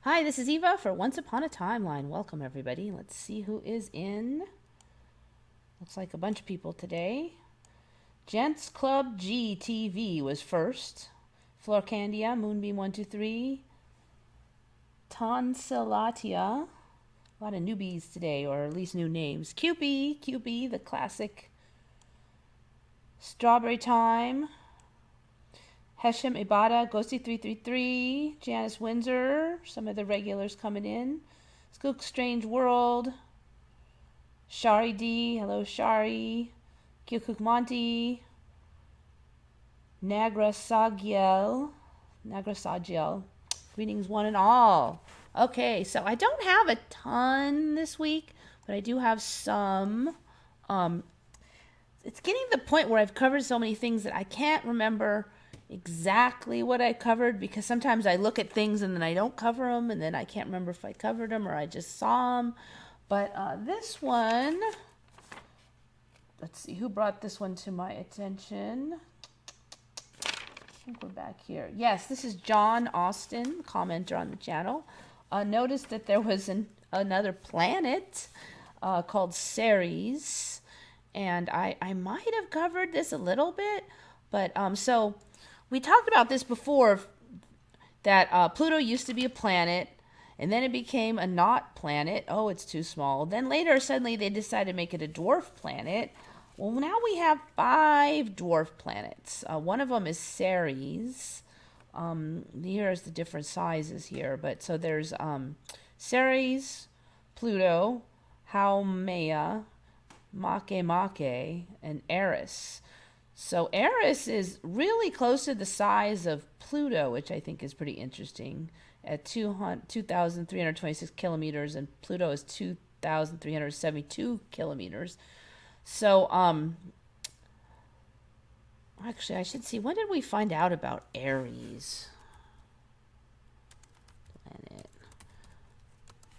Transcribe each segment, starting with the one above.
Hi, this is Eva for Once Upon a Timeline. Welcome, everybody. Let's see who is in. Looks like a bunch of people today. Gents Club GTV was first. Florcandia, Moonbeam123, Tonsillatia. A lot of newbies today, or at least new names. QB, the classic. Strawberry Time. Heshem Ibada, Ghosty333, Janice Windsor, some of the regulars coming in. Skook Strange World, Shari D, hello Shari, Kyukuk Monty, Nagrasagiel, greetings one and all. Okay, so I don't have a ton this week, but I do have some. It's getting to the point where I've covered so many things that I can't remember exactly what I covered, because sometimes I look at things and then I don't cover them, and then I can't remember if I covered them or I just saw them. But this one, let's see who brought this one to my attention. I think we're back here. Yes, this is John Austin, commenter on the channel. Noticed that there was another planet called Ceres, and I might have covered this a little bit, but so we talked about this before, that Pluto used to be a planet, and then it became a not planet. Oh, it's too small. Then later, suddenly they decided to make it a dwarf planet. Well, now we have 5 dwarf planets. One of them is Ceres. Here's the different sizes here. But so there's Ceres, Pluto, Haumea, Makemake, and Eris. So Eris is really close to the size of Pluto, which I think is pretty interesting, at 2,326 kilometers, and Pluto is 2,372 kilometers. So, actually, I should see, when did we find out about Aries planet?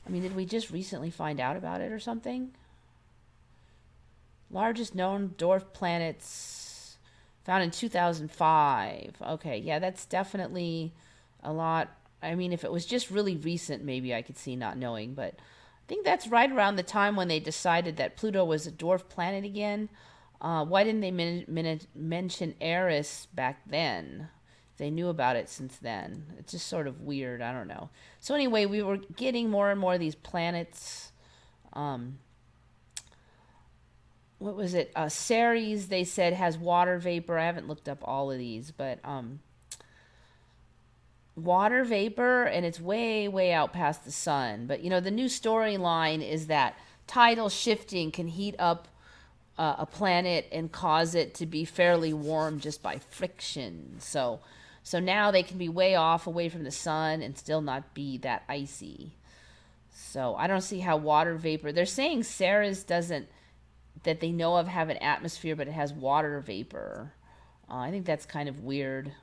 I mean, did we just recently find out about it or something? Largest known dwarf planets found in 2005. Okay, yeah, that's definitely a lot. I mean, if it was just really recent, maybe I could see not knowing, but I think that's right around the time when they decided that Pluto was a dwarf planet again. Why didn't they mention Eris back then? They knew about it since then. It's just sort of weird. I don't know. So anyway, we were getting more and more of these planets. What was it? Ceres, they said, has water vapor. I haven't looked up all of these, but water vapor, and it's way, way out past the sun. But, the new storyline is that tidal shifting can heat up a planet and cause it to be fairly warm just by friction. So now they can be way off away from the sun and still not be that icy. So I don't see how water vapor. They're saying Ceres doesn't, that they know of, have an atmosphere, but it has water vapor. I think that's kind of weird.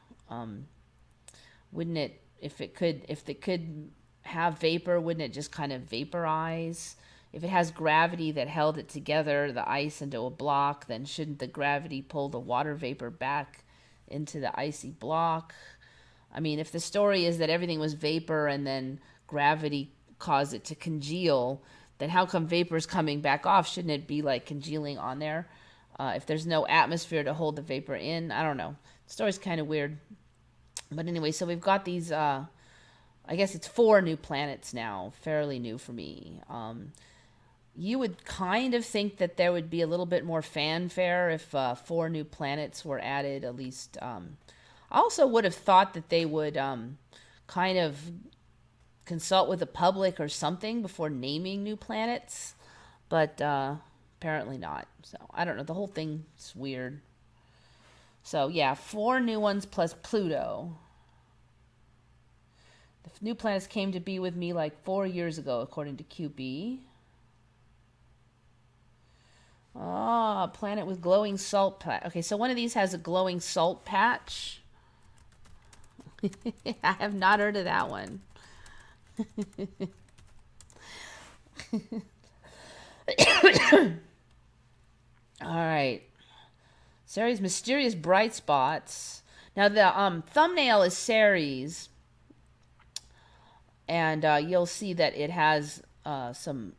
Wouldn't it, if it could have vapor, wouldn't it just kind of vaporize? If it has gravity that held it together, the ice, into a block, then shouldn't the gravity pull the water vapor back into the icy block? I mean, if the story is that everything was vapor and then gravity caused it to congeal, then how come vapor's coming back off? Shouldn't it be like congealing on there? If there's no atmosphere to hold the vapor in, I don't know. The story's kind of weird. But anyway, so we've got these, I guess it's 4 new planets now, fairly new for me. You would kind of think that there would be a little bit more fanfare if 4 new planets were added, at least. I also would have thought that they would kind of consult with the public or something before naming new planets, but apparently not. So I don't know. The whole thing's weird. So yeah, 4 new ones plus Pluto. The new planets came to be with me like 4 years ago, according to QB. Ah, planet with glowing salt patch. Okay, so one of these has a glowing salt patch. I have not heard of that one. All right. Ceres' mysterious bright spots. Now the thumbnail is Ceres, and you'll see that it has some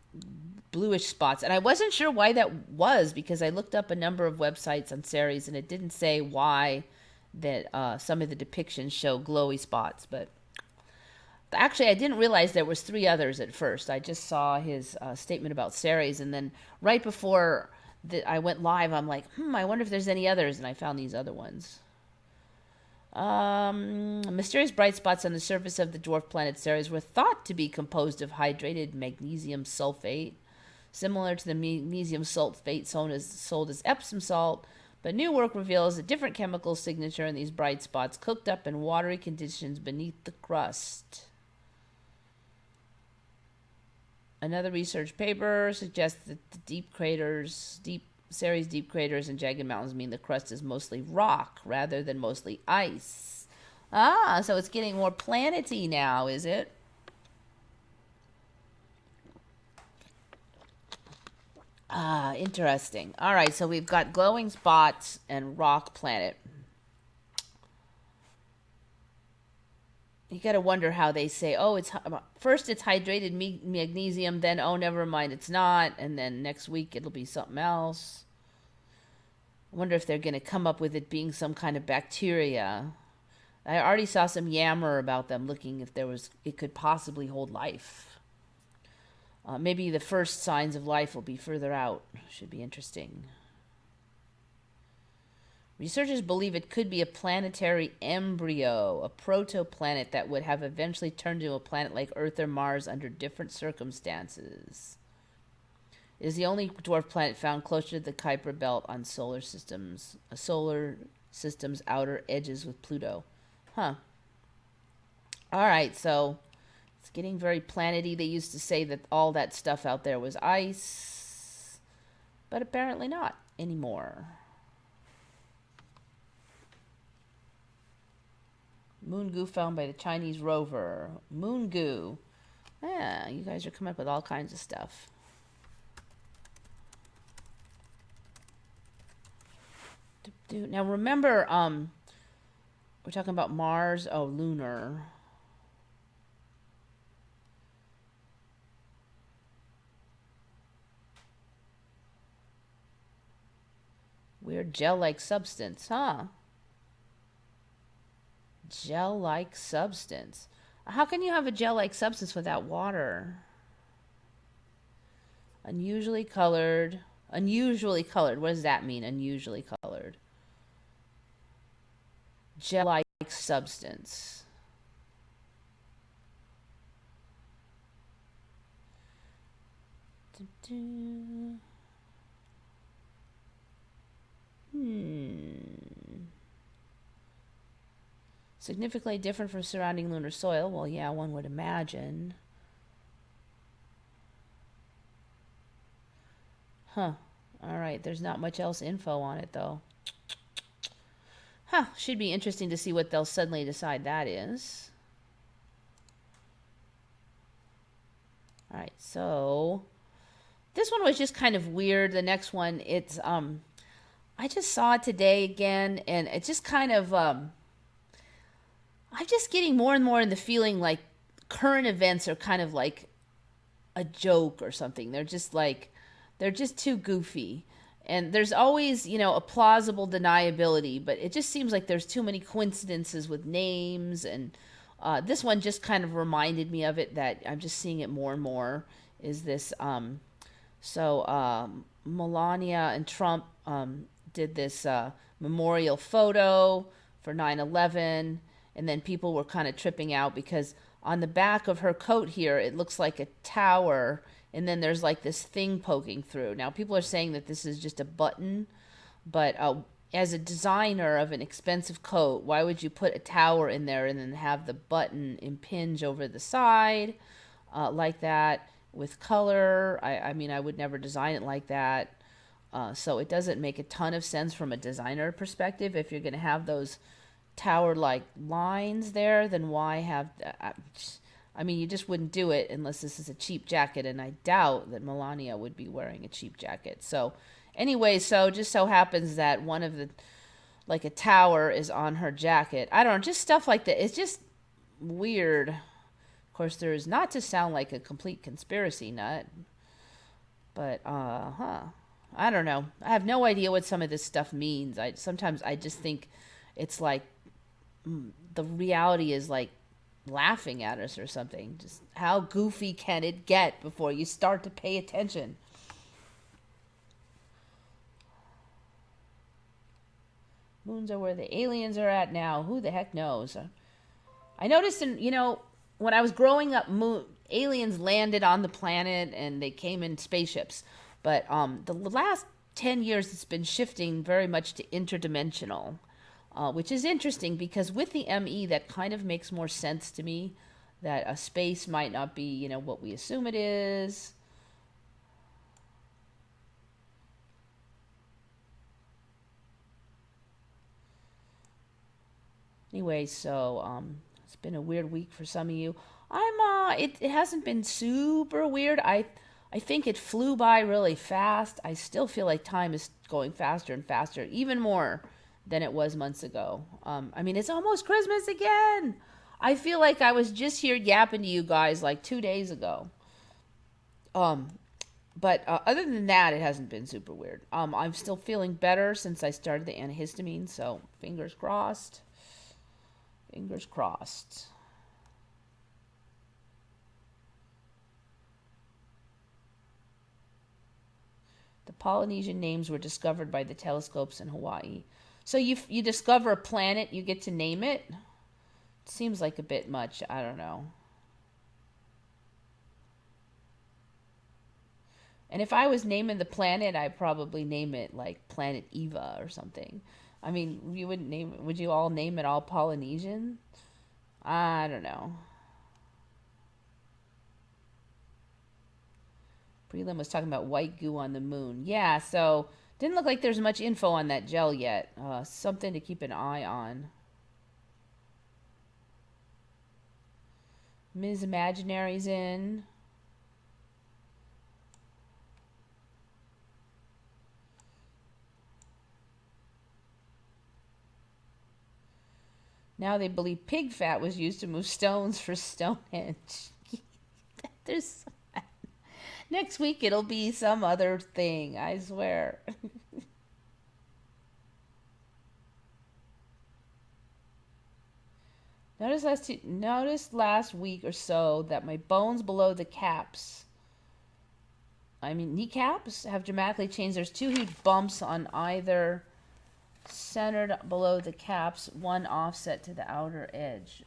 bluish spots. And I wasn't sure why that was, because I looked up a number of websites on Ceres, and it didn't say why that some of the depictions show glowy spots. But actually, I didn't realize there was three others at first. I just saw his statement about Ceres, and then right before I went live, I'm like, I wonder if there's any others, and I found these other ones. Mysterious bright spots on the surface of the dwarf planet Ceres were thought to be composed of hydrated magnesium sulfate, similar to the magnesium sulfate sold as Epsom salt, but new work reveals a different chemical signature in these bright spots cooked up in watery conditions beneath the crust. Another research paper suggests that the Ceres deep craters and jagged mountains mean the crust is mostly rock rather than mostly ice. So it's getting more planety now, is it? Interesting. All right, so we've got glowing spots and rock planet. You got to wonder how they say, it's first it's hydrated magnesium, then never mind, it's not, and then next week it'll be something else. I wonder if they're going to come up with it being some kind of bacteria. I already saw some yammer about them looking if it could possibly hold life. Maybe the first signs of life will be further out. Should be interesting. Researchers believe it could be a planetary embryo, a protoplanet that would have eventually turned into a planet like Earth or Mars under different circumstances. It is the only dwarf planet found closer to the Kuiper belt on solar system's outer edges with Pluto. All right, so it's getting very planety. They used to say that all that stuff out there was ice, but apparently not anymore. Moon goo found by the Chinese rover. Moon goo. Yeah, you guys are coming up with all kinds of stuff. Now remember, we're talking about Mars. Lunar. Weird gel-like substance, huh? Gel-like substance. How can you have a gel-like substance without water? Unusually colored. Unusually colored. What does that mean, unusually colored? Gel-like substance. Significantly different from surrounding lunar soil. Well, yeah, one would imagine. All right, there's not much else info on it, though. Should be interesting to see what they'll suddenly decide that is. All right, so this one was just kind of weird. The next one, it's I just saw it today again, and it's just kind of I'm just getting more and more in the feeling like current events are kind of like a joke or something. They're just too goofy. And there's always, a plausible deniability, but it just seems like there's too many coincidences with names. And this one just kind of reminded me of it, that I'm just seeing it more and more, is this. Melania and Trump did this memorial photo for 9/11. And then people were kind of tripping out because on the back of her coat here, it looks like a tower. And then there's like this thing poking through. Now, people are saying that this is just a button. But as a designer of an expensive coat, why would you put a tower in there and then have the button impinge over the side like that with color? I mean, I would never design it like that. So it doesn't make a ton of sense from a designer perspective. If you're going to have those tower-like lines there, then why have... I mean, you just wouldn't do it unless this is a cheap jacket, and I doubt that Melania would be wearing a cheap jacket. So anyway, so just so happens that one of the, like a tower is on her jacket. I don't know, just stuff like that. It's just weird Of course, there is not to sound like a complete conspiracy nut, but I don't know. I have no idea what some of this stuff means. Sometimes I just think it's like the reality is like laughing at us or something. Just how goofy can it get before you start to pay attention? Moons are where the aliens are at now. Who the heck knows? I noticed when I was growing up, aliens landed on the planet and they came in spaceships. But the last 10 years, it's been shifting very much to interdimensional, which is interesting because with the ME, that kind of makes more sense to me, that a space might not be, what we assume it is. Anyway, so it's been a weird week for some of you. It hasn't been super weird. I think it flew by really fast. I still feel like time is going faster and faster, even more than it was months ago. It's almost Christmas again. I feel like I was just here yapping to you guys like 2 days ago. But other than that, it hasn't been super weird. I'm still feeling better since I started the antihistamine, so fingers crossed. Fingers crossed. The Polynesian names were discovered by the telescopes in Hawaii. So you discover a planet, you get to name it? Seems like a bit much. I don't know. And if I was naming the planet, I'd probably name it like Planet Eva or something. You wouldn't name it. Would you all name it all Polynesian? I don't know. Prelim was talking about white goo on the moon. Yeah, so didn't look like there's much info on that gel yet. Something to keep an eye on. Ms. Imaginary's in. Now they believe pig fat was used to move stones for Stonehenge. There's next week it'll be some other thing, I swear. Noticed last week or so that my bones below the kneecaps have dramatically changed. There's 2 huge bumps on either centered below the caps, one offset to the outer edge.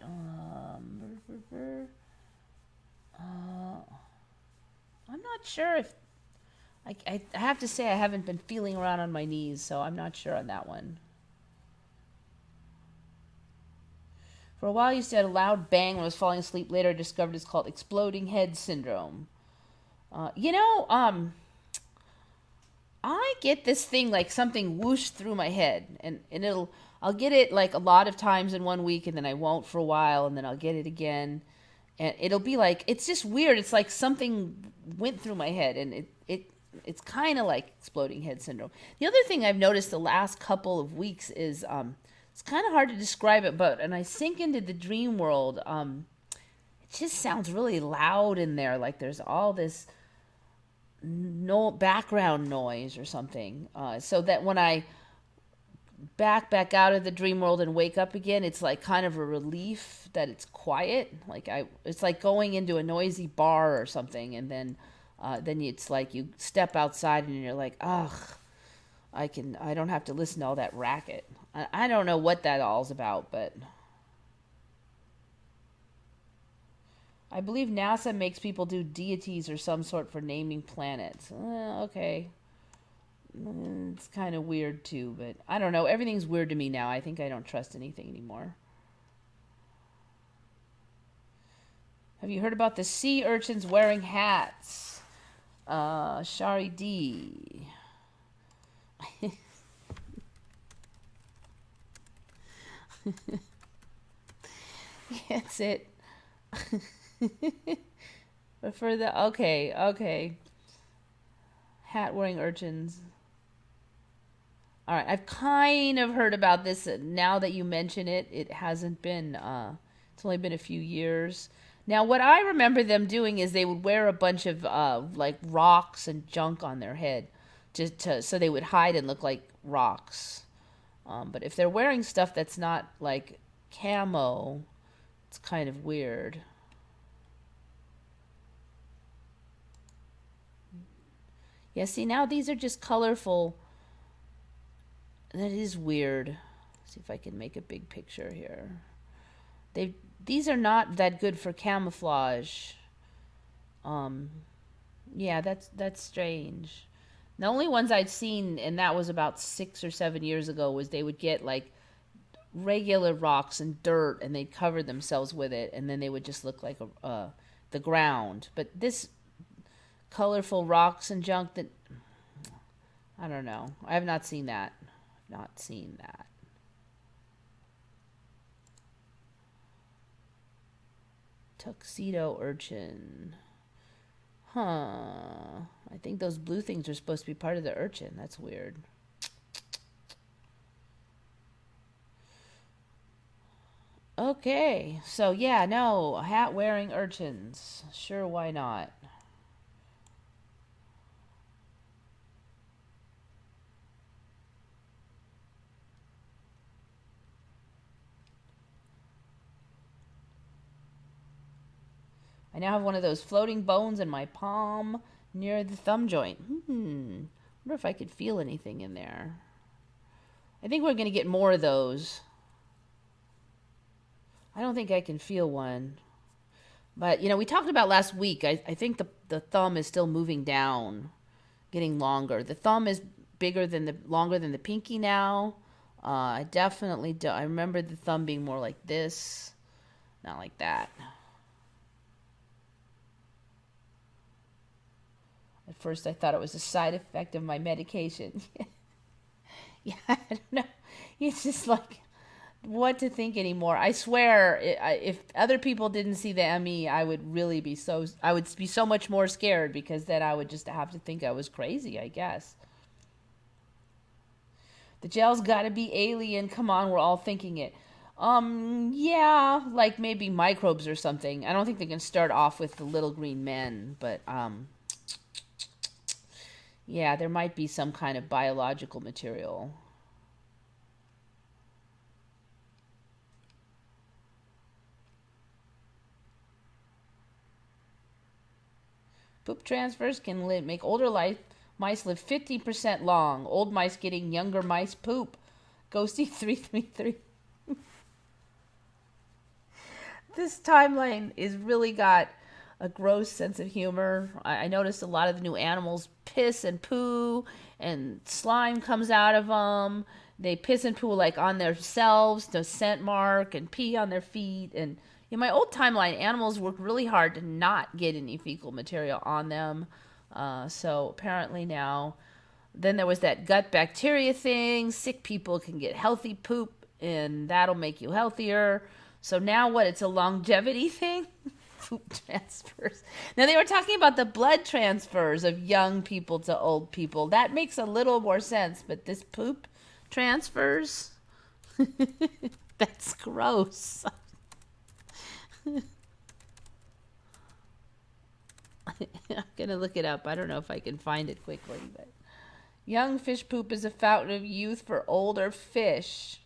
I'm not sure if I have to say I haven't been feeling around on my knees, so I'm not sure on that one. For a while, I used to have a loud bang when I was falling asleep. Later, I discovered it's called exploding head syndrome. I get this thing like something whoosh through my head, and I'll get it like a lot of times in 1 week, and then I won't for a while, and then I'll get it again, and it'll be like, it's just weird. It's like something went through my head, and it's kind of like exploding head syndrome. The other thing I've noticed the last couple of weeks is it's kind of hard to describe it, but when I sink into the dream world, it just sounds really loud in there, like there's all this no background noise or something, so that when I back out of the dream world and wake up again, it's like kind of a relief that it's quiet. It's like going into a noisy bar or something, and then it's like you step outside and you're like, ugh, I don't have to listen to all that racket. I don't know what that all's about, but I believe NASA makes people do deities or some sort for naming planets. Okay. It's kind of weird too, but I don't know. Everything's weird to me now. I think I don't trust anything anymore. Have you heard about the sea urchins wearing hats? Shari D. That's it. But for the okay, hat wearing urchins. All right, I've kind of heard about this now that you mention it. It hasn't been. It's only been a few years. Now, what I remember them doing is they would wear a bunch of like rocks and junk on their head, just so they would hide and look like rocks. But if they're wearing stuff that's not like camo, it's kind of weird. Yeah, see, now these are just colorful. That is weird. See if I can make a big picture here. These are not that good for camouflage. Yeah, that's strange. The only ones I'd seen, and that was about 6 or 7 years ago, was they would get like regular rocks and dirt, and they'd cover themselves with it, and then they would just look like the ground. But this colorful rocks and junk, that I don't know. I have not seen that. Not seen that. Tuxedo urchin. Huh. I think those blue things are supposed to be part of the urchin. That's weird. Okay. So, yeah, no. Hat wearing urchins. Sure, why not? I now have one of those floating bones in my palm near the thumb joint. Wonder if I could feel anything in there. I think we're going to get more of those. I don't think I can feel one. But, we talked about last week. I think the thumb is still moving down, getting longer. The thumb is longer than the pinky now. I definitely do. I remember the thumb being more like this, not like that. At first, I thought it was a side effect of my medication. Yeah, I don't know. It's just like what to think anymore. I swear, if other people didn't see the ME, I would be so much more scared, because then I would just have to think I was crazy, I guess. The gel's got to be alien. Come on, we're all thinking it. Yeah, like maybe microbes or something. I don't think they can start off with the little green men, but yeah, there might be some kind of biological material. Poop transfers can make older mice live 50% long. Old mice getting younger mice poop. Ghosty 333. This timeline is really got a gross sense of humor. I noticed a lot of the new animals piss and poo, and slime comes out of them. They piss and poo like on themselves, the scent mark, and pee on their feet. And in my old timeline, animals worked really hard to not get any fecal material on them. So apparently now, then there was that gut bacteria thing. Sick people can get healthy poop, and that'll make you healthier. So now what? It's a longevity thing? Poop transfers. Now they were talking about the blood transfers of young people to old people. That makes a little more sense, but this poop transfers? That's gross. I'm going to look it up. I don't know if I can find it quickly, but young fish poop is a fountain of youth for older fish.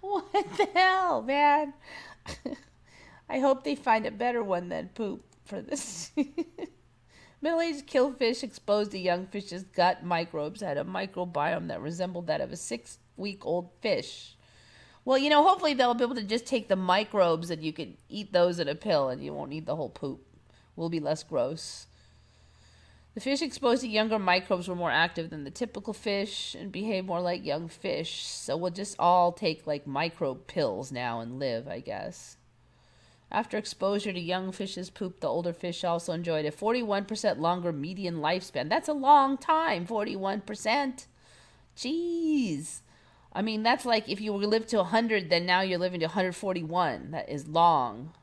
What the hell, man? I hope they find a better one than poop for this. Middle-aged killfish exposed to young fish's gut microbes had a microbiome that resembled that of a 6-week-old fish. Well, hopefully they'll be able to just take the microbes and you can eat those in a pill and you won't need the whole poop. Will be less gross. The fish exposed to younger microbes were more active than the typical fish and behave more like young fish. So we'll just all take like microbe pills now and live, I guess. After exposure to young fish's poop, the older fish also enjoyed a 41% longer median lifespan. That's a long time, 41%. Jeez. I mean, that's like if you were to live to 100, then now you're living to 141. That is long.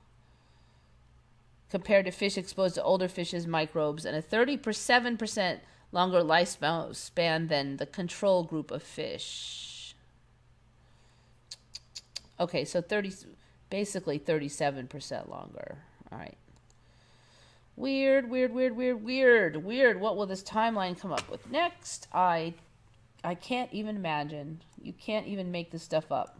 Compared to fish exposed to older fish's microbes, and a 37% longer lifespan than the control group of fish. Okay, so Basically 37% longer. All right. Weird, weird, weird, weird, weird, weird. What will this timeline come up with next? I can't even imagine. You can't even make this stuff up.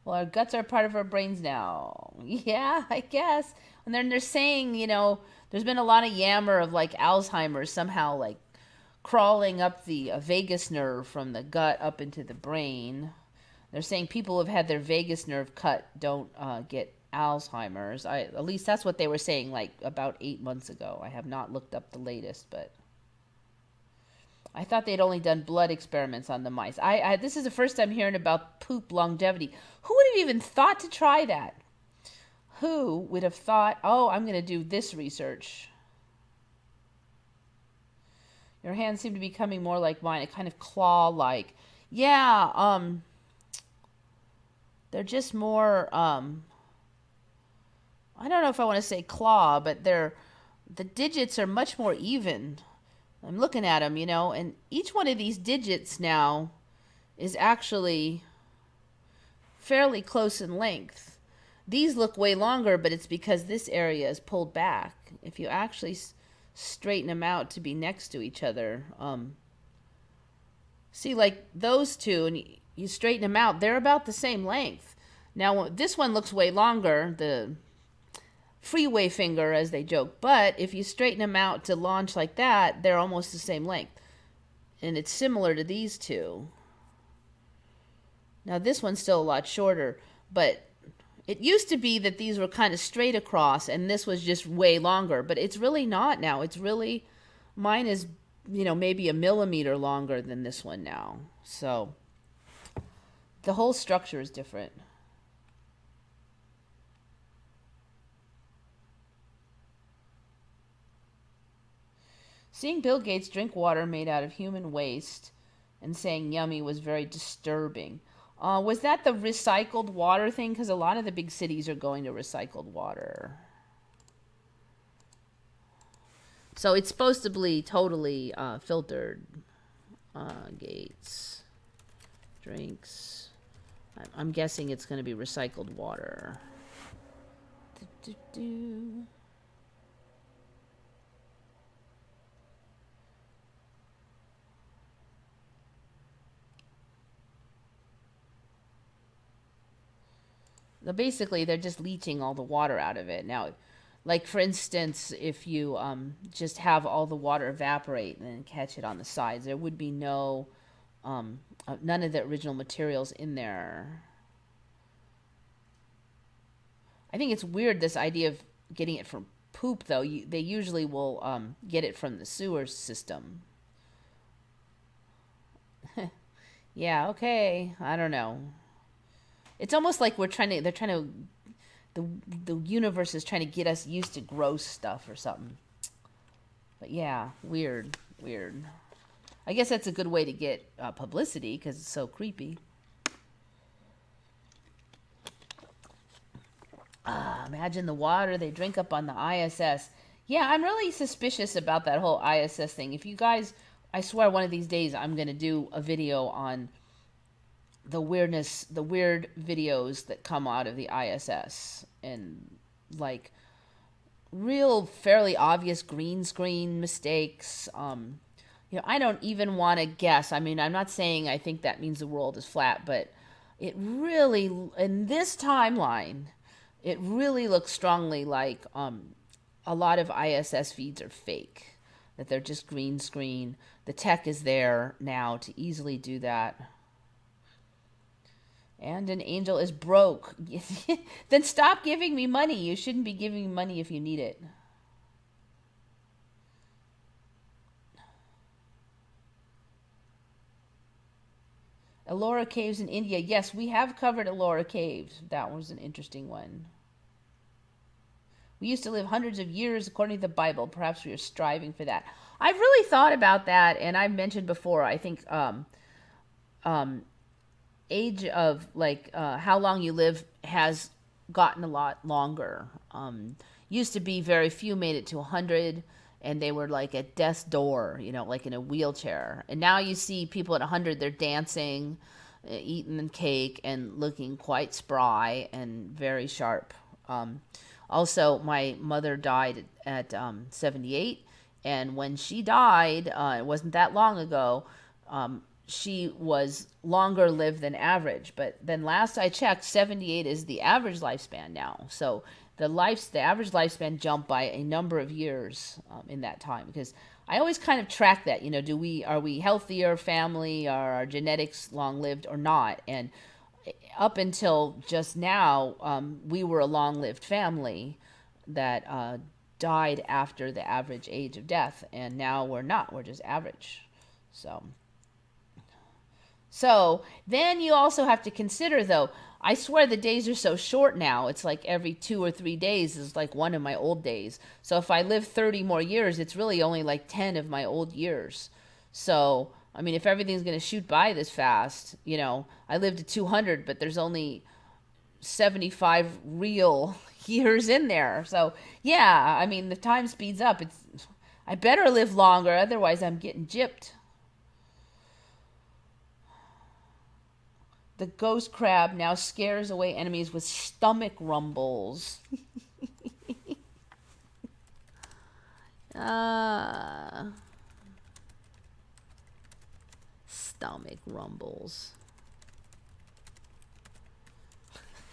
Well, our guts are part of our brains now. Yeah, I guess. And then they're saying, there's been a lot of yammer of like Alzheimer's somehow like crawling up the vagus nerve from the gut up into the brain. They're saying people who have had their vagus nerve cut don't get Alzheimer's. At least that's what they were saying like about 8 months ago. I have not looked up the latest, but I thought they'd only done blood experiments on the mice. This is the first time hearing about poop longevity. Who would have even thought to try that? Who would have thought, oh, I'm going to do this research? Your hands seem to be becoming more like mine, a kind of claw-like. Yeah, they're just more, I don't know if I want to say claw, but the digits are much more even. I'm looking at them, and each one of these digits now is actually fairly close in length. These look way longer, but it's because this area is pulled back. If you actually straighten them out to be next to each other, see, like those two, and you straighten them out, they're about the same length. Now, this one looks way longer, the freeway finger, as they joke, but if you straighten them out to launch like that, they're almost the same length. And it's similar to these two. Now, this one's still a lot shorter, but it used to be that these were kind of straight across, and this was just way longer, but it's really not now. It's really, mine is, maybe a millimeter longer than this one now. So, the whole structure is different. Seeing Bill Gates drink water made out of human waste and saying yummy was very disturbing. Was that the recycled water thing? Because a lot of the big cities are going to recycled water. So it's supposed to be totally filtered. Gates drinks. I'm guessing it's going to be recycled water. Basically, they're just leaching all the water out of it. Now, like, for instance, if you just have all the water evaporate and then catch it on the sides, there would be none of the original materials in there. I think it's weird, this idea of getting it from poop, though. They usually will get it from the sewer system. Yeah, okay. I don't know. It's almost like the universe is trying to get us used to gross stuff or something. But yeah, weird. I guess that's a good way to get publicity because it's so creepy. Imagine the water they drink up on the ISS. Yeah, I'm really suspicious about that whole ISS thing. If you guys, I swear one of these days I'm going to do a video on the weird videos that come out of the ISS, and like real fairly obvious green screen mistakes. I don't even want to guess. I mean, I'm not saying I think that means the world is flat, but it really, in this timeline, it really looks strongly like a lot of ISS feeds are fake, that they're just green screen. The tech is there now to easily do that. And an angel is broke. Then stop giving me money. You shouldn't be giving me money if you need it. Ellora Caves in India. Yes, we have covered Ellora Caves. That was an interesting one. We used to live hundreds of years according to the Bible. Perhaps we are striving for that. I've really thought about that, and I've mentioned before, I think age of how long you live has gotten a lot longer. Used to be very few made it to 100, and they were like at death's door, you know, like in a wheelchair. And now you see people at 100, they're dancing, eating cake, and looking quite spry and very sharp. Also, my mother died at 78, and when she died, it wasn't that long ago, she was longer lived than average. But then last I checked, 78 is the average lifespan now. So the average lifespan jumped by a number of years in that time, because I always kind of track that. You know, are we healthier family? Are our genetics long lived or not? And up until just now, we were a long lived family that died after the average age of death, and now we're not. We're just average. So then you also have to consider, though, I swear the days are so short now. It's like every 2 or 3 days is like one of my old days. So if I live 30 more years, it's really only like 10 of my old years. So, I mean, if everything's going to shoot by this fast, you know, I lived to 200, but there's only 75 real years in there. So, yeah, I mean, the time speeds up. I better live longer, otherwise I'm getting gypped. The ghost crab now scares away enemies with stomach rumbles. Stomach rumbles.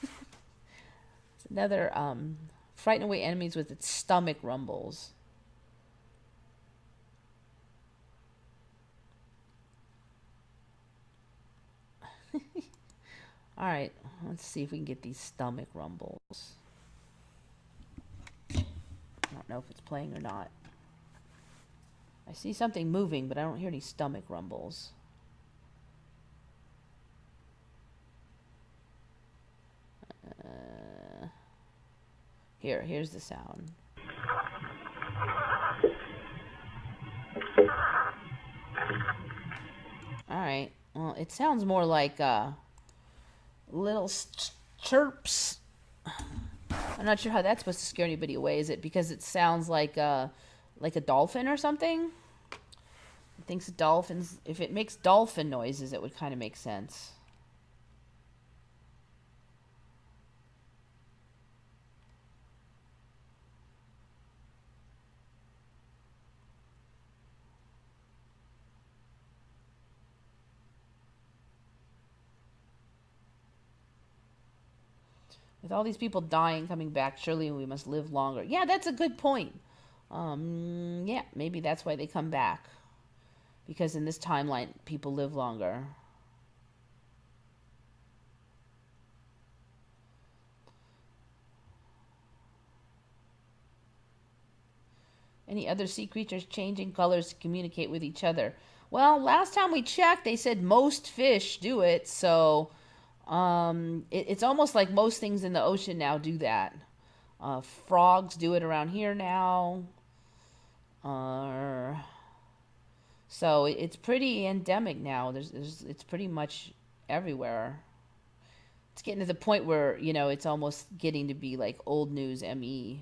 It's another frighten away enemies with its stomach rumbles. All right, let's see if we can get these stomach rumbles. I don't know if it's playing or not. I see something moving, but I don't hear any stomach rumbles. Here's the sound. All right. Well, it sounds more like little chirps. I'm not sure how that's supposed to scare anybody away. Is it because it sounds like a dolphin or something? It thinks dolphins. If it makes dolphin noises, it would kind of make sense. With all these people dying, coming back, surely we must live longer. Yeah, that's a good point. Yeah, maybe that's why they come back. Because in this timeline, people live longer. Any other sea creatures changing colors to communicate with each other? Well, last time we checked, they said most fish do it, so it's almost like most things in the ocean now do that. Frogs do it around here now. So it's pretty endemic now. It's pretty much everywhere. It's getting to the point where, you know, it's almost getting to be like old news ME.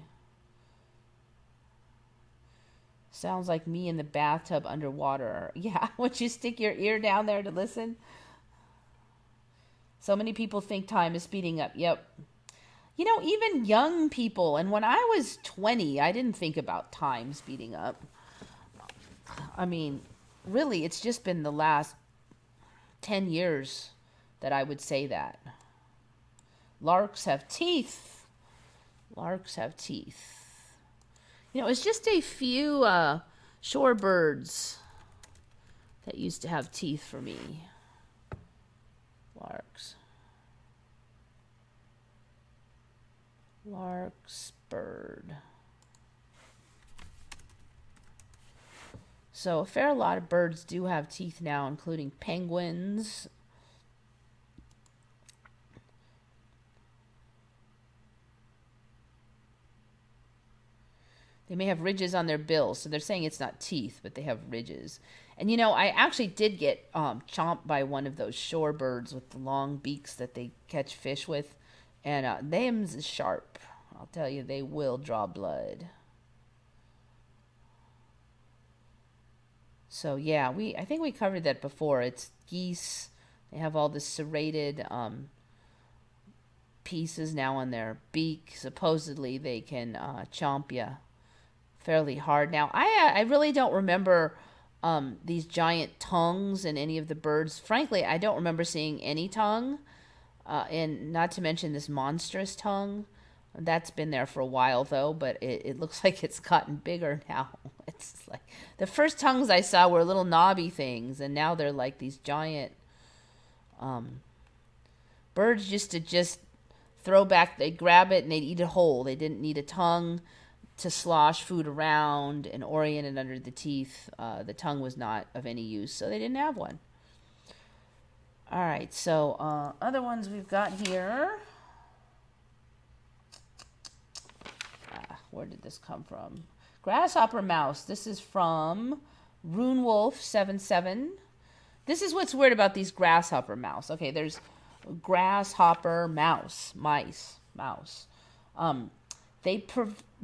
Sounds like me in the bathtub underwater. Yeah, would you stick your ear down there to listen? So many people think time is speeding up. Yep. You know, even young people, and when I was 20, I didn't think about time speeding up. I mean, really, it's just been the last 10 years that I would say that. Larks have teeth. Larks have teeth. You know, it's just a few shorebirds that used to have teeth for me. Larks. Larkspur. So a fair lot of birds do have teeth now, including penguins. They may have ridges on their bills, so they're saying it's not teeth, but they have ridges. And you know, I actually did get chomped by one of those shorebirds with the long beaks that they catch fish with, and them's sharp. I'll tell you, they will draw blood. So yeah, I think we covered that before. It's geese. They have all the serrated pieces now on their beak. Supposedly they can chomp you fairly hard. Now I really don't remember these giant tongues in any of the birds. Frankly, I don't remember seeing any tongue, and not to mention this monstrous tongue. That's been there for a while though, but it looks like it's gotten bigger now. It's like the first tongues I saw were little knobby things, and now they're like these giant birds just throw back. They grab it and they'd eat it whole. They didn't need a tongue to slosh food around and orient it under the teeth. The tongue was not of any use, so they didn't have one. All right, so other ones we've got here. Where did this come from? Grasshopper mouse. This is from RuneWolf77. This is what's weird about these grasshopper mouse. Okay, there's grasshopper mouse. They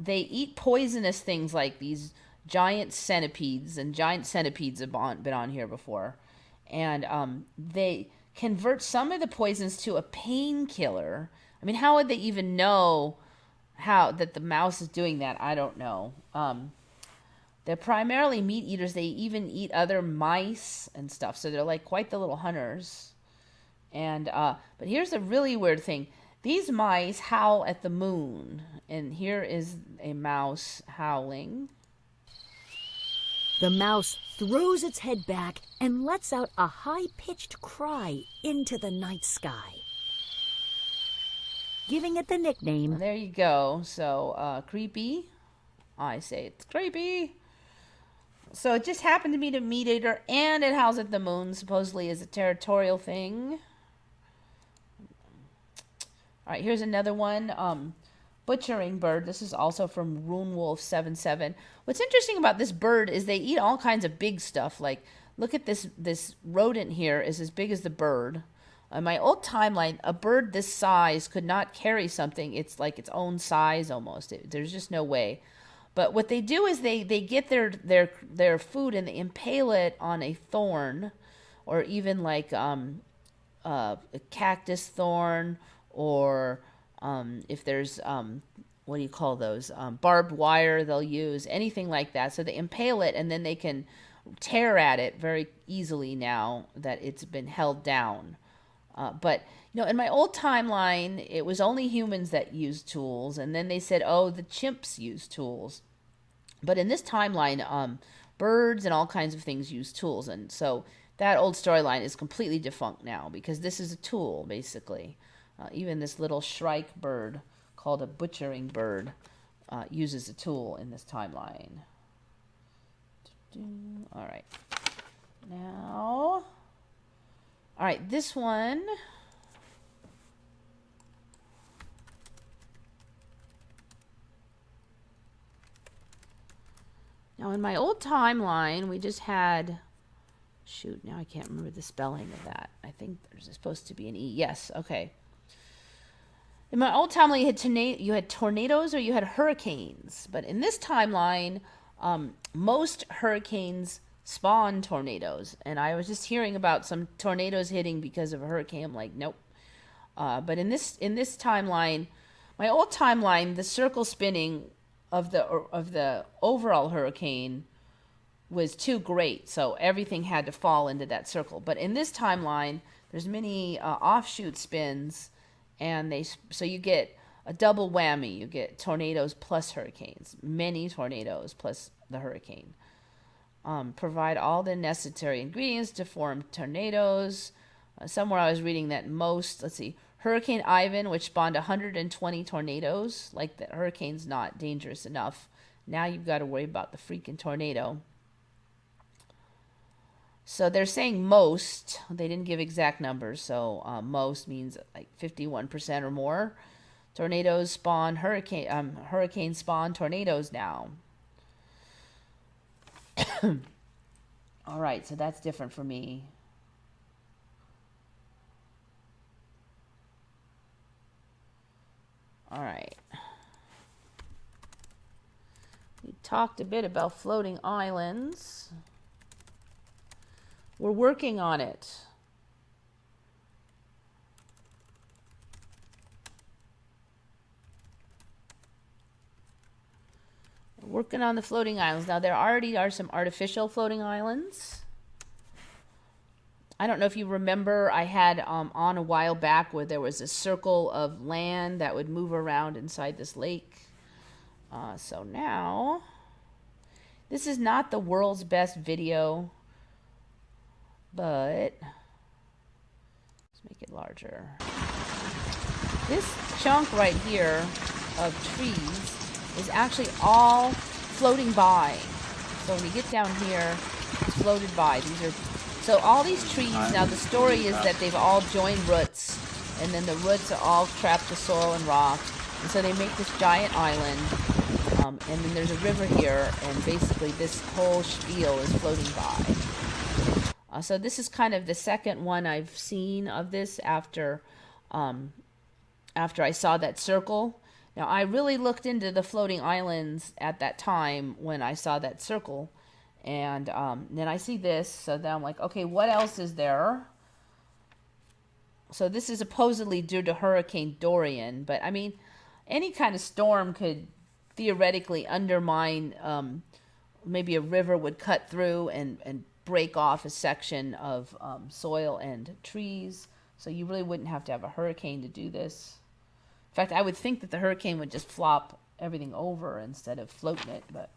eat poisonous things like these giant centipedes, and giant centipedes have been on here before. And they convert some of the poisons to a painkiller. I mean, how would they even know how that the mouse is doing that? I don't know. They're primarily meat eaters. They even eat other mice and stuff. So they're like quite the little hunters. And but here's a really weird thing. These mice howl at the moon. And here is a mouse howling. The mouse throws its head back and lets out a high-pitched cry into the night sky, giving it the nickname. And there you go. So creepy. I say it's creepy. So it just happened to be the meat eater, and it howls at the moon, supposedly as a territorial thing. All right, here's another one. Butchering bird. This is also from RuneWolf77. What's interesting about this bird is they eat all kinds of big stuff. Like, look at this rodent here is as big as the bird. On my old timeline, a bird this size could not carry something. It's like its own size almost. There's just no way. But what they do is they get their food and they impale it on a thorn, or even like a cactus thorn, or if there's what do you call those, barbed wire they'll use, anything like that. So they impale it and then they can tear at it very easily now that it's been held down. But in my old timeline, it was only humans that used tools, and then they said, oh, the chimps use tools. But in this timeline, birds and all kinds of things use tools, and so that old storyline is completely defunct now because this is a tool, basically. Even this little shrike bird called a butchering bird uses a tool in this timeline. All right. Now, all right, this one. Now, in my old timeline, we just had, shoot, now I can't remember the spelling of that. I think there's supposed to be an E. Yes, okay. In my old timeline, you had tornadoes or you had hurricanes. But in this timeline, most hurricanes spawn tornadoes. And I was just hearing about some tornadoes hitting because of a hurricane. I'm like, nope. But in this timeline, my old timeline, the circle spinning of the overall hurricane was too great, so everything had to fall into that circle. But in this timeline, there's many offshoot spins, and so you get a double whammy. You get tornadoes plus hurricanes, many tornadoes plus the hurricane. Provide all the necessary ingredients to form tornadoes. Somewhere I was reading that Hurricane Ivan, which spawned 120 tornadoes, like the hurricane's not dangerous enough. Now you've got to worry about the freaking tornado. So they're saying most. They didn't give exact numbers, so most means like 51% or more. Tornadoes spawn hurricanes spawn tornadoes now. All right, so that's different for me. All right. We talked a bit about floating islands. We're working on it. We're working on the floating islands. Now, there already are some artificial floating islands. I don't know if you remember, I had on a while back where there was a circle of land that would move around inside this lake. So now, this is not the world's best video, but let's make it larger. This chunk right here of trees is actually all floating by. So when you get down here, it's floated by. These are so all these trees. Now the story is that they've all joined roots, and then the roots are all trapped to soil and rock, and so they make this giant island. And then there's a river here, and basically this whole spiel is floating by. So this is kind of the second one I've seen of this after I saw that circle. Now, I really looked into the floating islands at that time when I saw that circle. And then I see this, so then I'm like, okay, what else is there? So this is supposedly due to Hurricane Dorian, but I mean, any kind of storm could theoretically undermine, maybe a river would cut through and break off a section of soil and trees. So you really wouldn't have to have a hurricane to do this. In fact, I would think that the hurricane would just flop everything over instead of floating it, but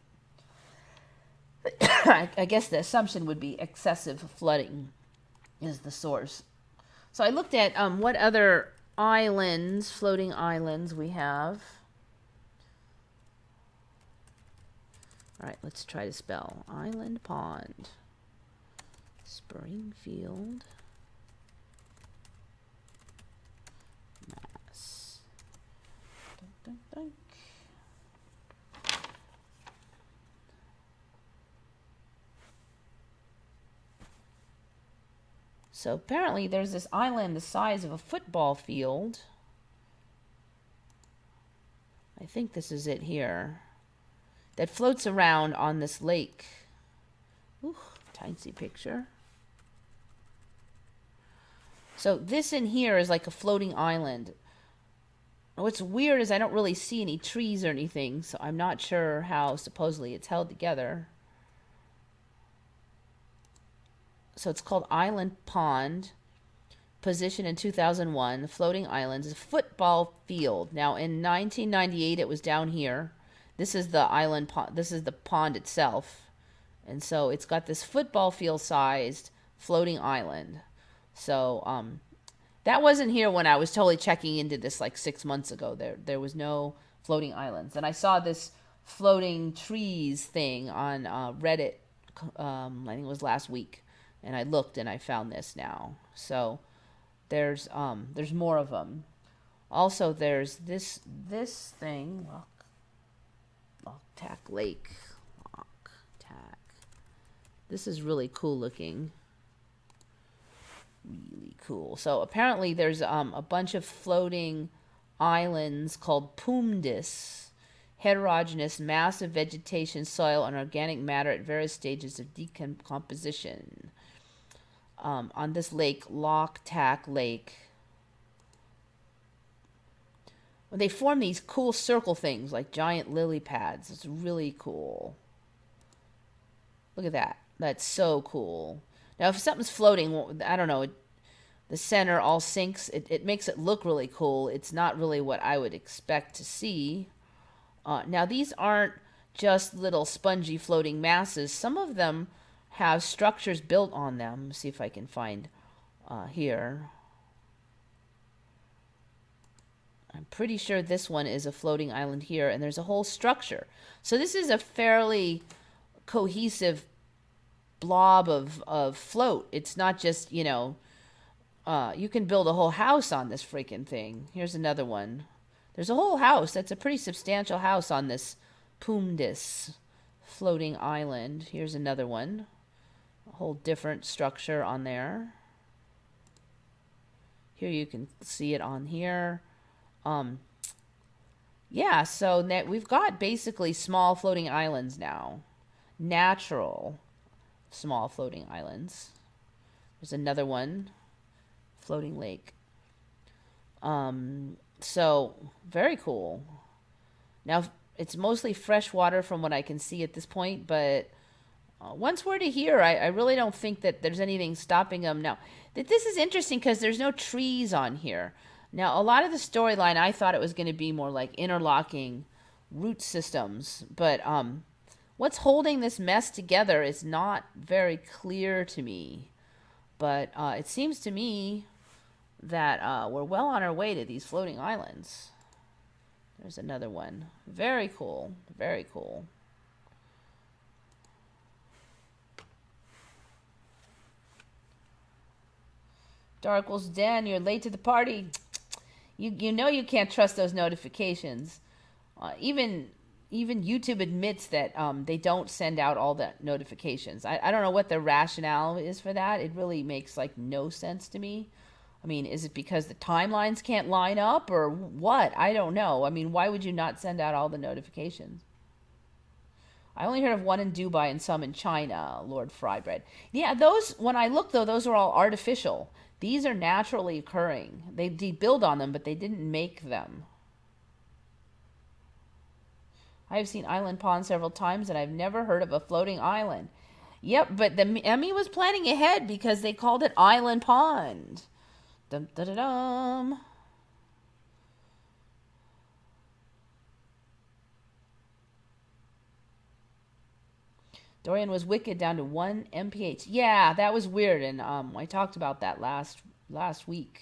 I guess the assumption would be excessive flooding is the source. So I looked at what other islands, floating islands we have. All right, let's try to spell Island Pond. Springfield, Mass. Dun, dun, dun. So apparently there's this island the size of a football field. I think this is it here. That floats around on this lake. Ooh, tiny picture. So this in here is like a floating island. What's weird is I don't really see any trees or anything, so I'm not sure how supposedly it's held together. So it's called Island Pond, positioned in 2001. The floating islands is a football field. Now in 1998 it was down here. This is the island pond. This is the pond itself. And so it's got this football field sized floating island. So that wasn't here when I was totally checking into this like 6 months ago. There was no floating islands. And I saw this floating trees thing on Reddit, I think it was last week. And I looked and I found this now. So there's more of them. Also there's this thing, Lock Tack Lake. Lock Tack. This is really cool looking. Really cool. So apparently there's a bunch of floating islands called Pumdis. Heterogeneous, massive vegetation, soil, and organic matter at various stages of decomposition. On this lake, Lock Tack Lake. They form these cool circle things like giant lily pads. It's really cool. Look at that. That's so cool. Now, if something's floating, I don't know, the center all sinks. It makes it look really cool. It's not really what I would expect to see. Now, these aren't just little spongy floating masses. Some of them have structures built on them. Let's see if I can find here. I'm pretty sure this one is a floating island here, and there's a whole structure. So this is a fairly cohesive blob of float. It's not just, you can build a whole house on this freaking thing. Here's another one. There's a whole house. That's a pretty substantial house on this Pumdis floating island. Here's another one. A whole different structure on there. Here you can see it on here. Yeah, so we've got basically small floating islands now. Natural small floating islands. There's another one, floating lake. So very cool. Now it's mostly fresh water from what I can see at this point, but once we're to here, I really don't think that there's anything stopping them. Now, this is interesting because there's no trees on here. Now, a lot of the storyline, I thought it was going to be more like interlocking root systems, but what's holding this mess together is not very clear to me. But it seems to me that we're well on our way to these floating islands. There's another one. Very cool. Very cool. Darkle's Den, you're late to the party. You know you can't trust those notifications. Even YouTube admits that they don't send out all the notifications. I don't know what the rationale is for that. It really makes like no sense to me. I mean, is it because the timelines can't line up or what? I don't know. I mean, why would you not send out all the notifications? I only heard of one in Dubai and some in China, Lord Frybread. Yeah, those, when I look though, those are all artificial. These are naturally occurring. They build on them, but they didn't make them. I have seen Island Pond several times and I've never heard of a floating island. Yep, but the Emmy was planning ahead because they called it Island Pond. Dum, da, da, dum. Dorian was wicked down to 1 mph. Yeah, that was weird, and I talked about that last week.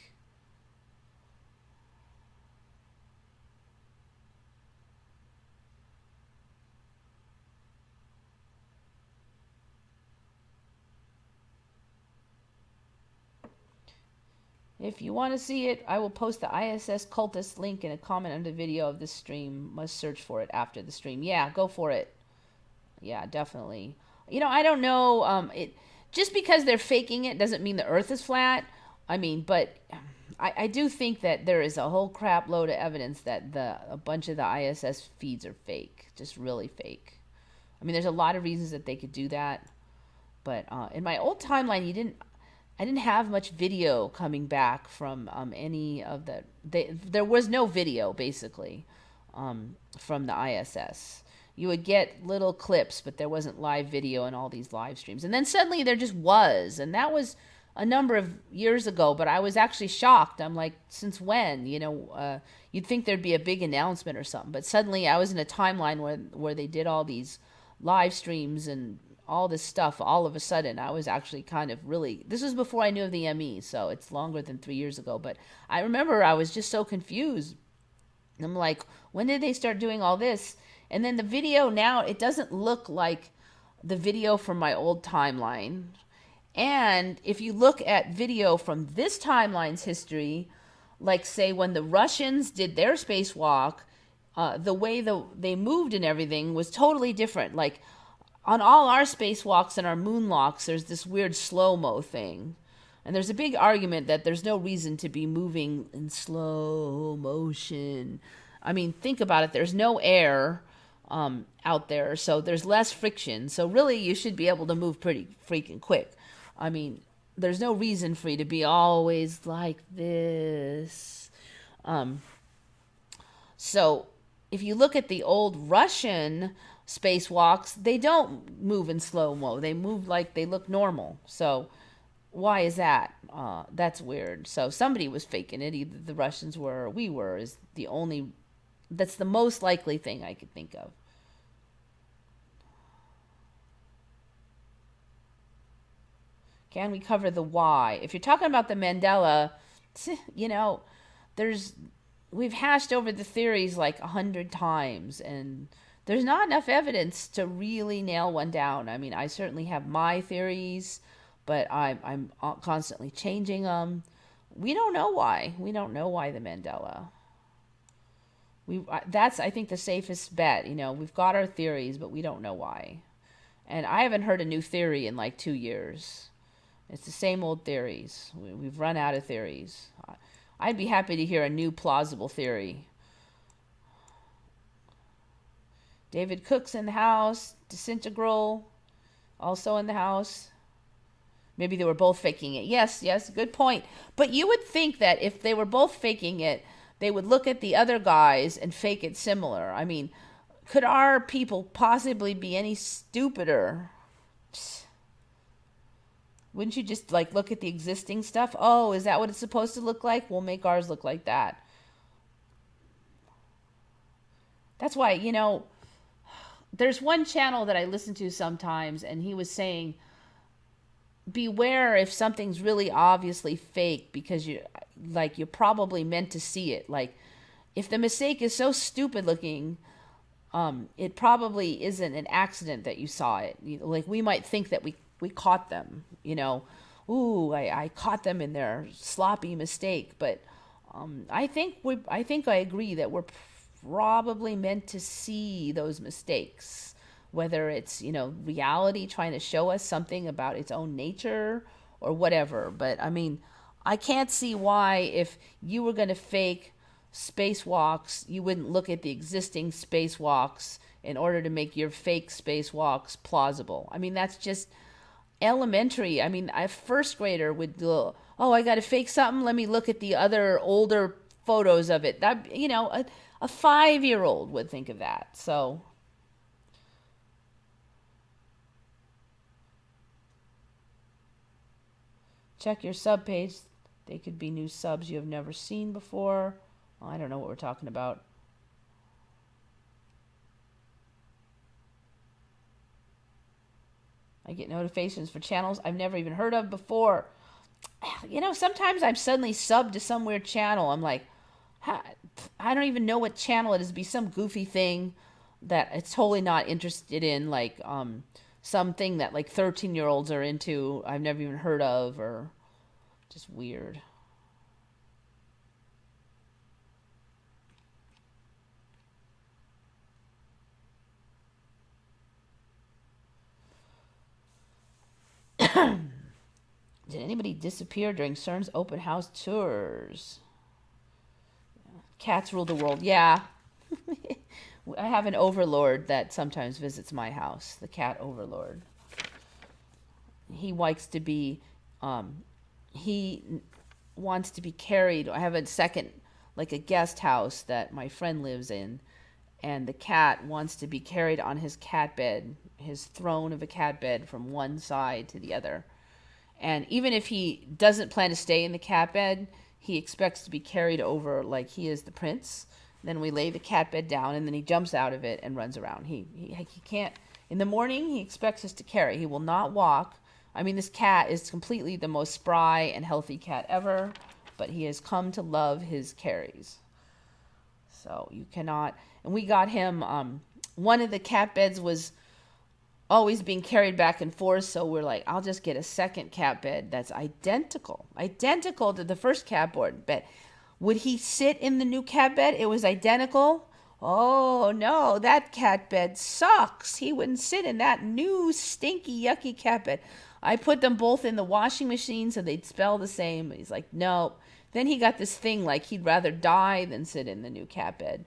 If you want to see it, I will post the ISS cultist link in a comment under the video of this stream. Must search for it after the stream. Yeah, go for it. Yeah, definitely. You know, I don't know. It just because they're faking it doesn't mean the Earth is flat. I mean, but I do think that there is a whole crap load of evidence that a bunch of the ISS feeds are fake, just really fake. I mean, there's a lot of reasons that they could do that, but in my old timeline, I didn't have much video coming back from any of the. There was no video basically from the ISS. You would get little clips, but there wasn't live video in all these live streams. And then suddenly there just was, and that was a number of years ago. But I was actually shocked. I'm like, since when? You know, you'd think there'd be a big announcement or something, but suddenly I was in a timeline where they did all these live streams and all this stuff. All of a sudden, I was actually kind of really. This was before I knew of the ME, so it's longer than 3 years ago. But I remember I was just so confused. I'm like, when did they start doing all this? And then the video now, it doesn't look like the video from my old timeline. And if you look at video from this timeline's history, like say when the Russians did their spacewalk, the way they moved and everything was totally different. Like on all our spacewalks and our moonwalks, there's this weird slow-mo thing. And there's a big argument that there's no reason to be moving in slow motion. I mean, think about it. There's no air out there, so there's less friction. So really, you should be able to move pretty freaking quick. I mean, there's no reason for you to be always like this. So if you look at the old Russian spacewalks, they don't move in slow-mo. They move like they look normal. So why is that? That's weird. So somebody was faking it. Either the Russians were or we were. Is the only. That's the most likely thing I could think of. Can we cover the why? If you're talking about the Mandela, you know, we've hashed over the theories like 100 times, and there's not enough evidence to really nail one down. I mean, I certainly have my theories, but I'm constantly changing them. We don't know why. We don't know why the Mandela. That's, I think, the safest bet. You know, we've got our theories, but we don't know why. And I haven't heard a new theory in like 2 years. It's the same old theories. We've run out of theories. I'd be happy to hear a new plausible theory. David Cook's in the house. Disintegral also in the house. Maybe they were both faking it. Yes, yes, good point. But you would think that if they were both faking it, they would look at the other guys and fake it similar. I mean, could our people possibly be any stupider? Psst. Wouldn't you just like look at the existing stuff? Oh, is that what it's supposed to look like? We'll make ours look like that. That's why, there's one channel that I listen to sometimes, and he was saying, beware if something's really obviously fake, because you're probably meant to see it. Like, if the mistake is so stupid looking, it probably isn't an accident that you saw it. Like, we might think that we caught them, ooh, I caught them in their sloppy mistake. But I think I agree that we're probably meant to see those mistakes, whether it's, reality trying to show us something about its own nature or whatever. But I mean, I can't see why, if you were going to fake spacewalks, you wouldn't look at the existing spacewalks in order to make your fake spacewalks plausible. I mean, that's just elementary. I mean, a first grader would go, oh, I got to fake something. Let me look at the other older photos of it. That, a 5-year-old would think of that. So check your sub page. They could be new subs you have never seen before. Well, I don't know what we're talking about. I get notifications for channels I've never even heard of before. Sometimes I'm suddenly subbed to some weird channel. I'm like, I don't even know what channel it is. It'd be some goofy thing that it's totally not interested in, like something that like 13-year-olds are into, I've never even heard of, or just weird. Did anybody disappear during CERN's open house tours? Cats rule the world. Yeah. I have an overlord that sometimes visits my house, the cat overlord. He likes to be, he wants to be carried. I have a second, like a guest house that my friend lives in, and the cat wants to be carried on his cat bed, his throne of a cat bed, from one side to the other. And even if he doesn't plan to stay in the cat bed, he expects to be carried over like he is the prince. Then we lay the cat bed down, and then he jumps out of it and runs around. He can't. In the morning, he expects us to carry. He will not walk. I mean, this cat is completely the most spry and healthy cat ever, but he has come to love his carries. So you cannot. And we got him. One of the cat beds was always being carried back and forth, so we're like, I'll just get a second cat bed that's identical to the first cat bed. Would he sit in the new cat bed? It was identical. Oh no, that cat bed sucks. He wouldn't sit in that new stinky yucky cat bed. I put them both in the washing machine so they'd smell the same. He's like, no. Then he got this thing like he'd rather die than sit in the new cat bed.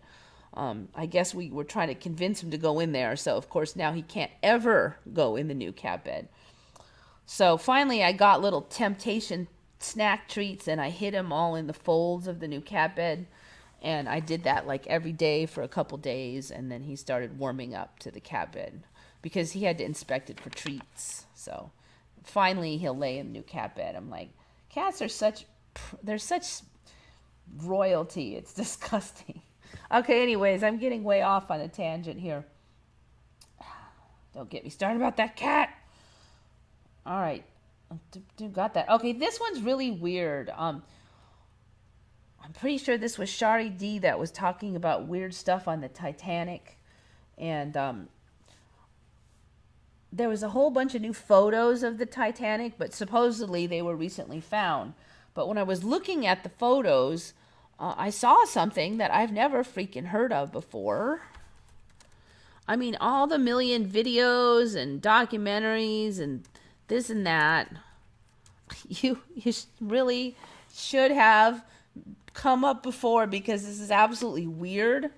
I guess we were trying to convince him to go in there. So, of course, now he can't ever go in the new cat bed. So, finally, I got little temptation snack treats, and I hid them all in the folds of the new cat bed. And I did that like every day for a couple days. And then he started warming up to the cat bed because he had to inspect it for treats. So, finally, he'll lay in the new cat bed. I'm like, cats are such royalty. It's disgusting. Okay, anyways, I'm getting way off on a tangent here. Don't get me started about that cat. All right. Got that. Okay, this one's really weird. I'm pretty sure this was Shari D that was talking about weird stuff on the Titanic. And there was a whole bunch of new photos of the Titanic, but supposedly they were recently found. But when I was looking at the photos, I saw something that I've never freaking heard of before. I mean, all the million videos and documentaries and this and that, you really should have come up before, because this is absolutely weird.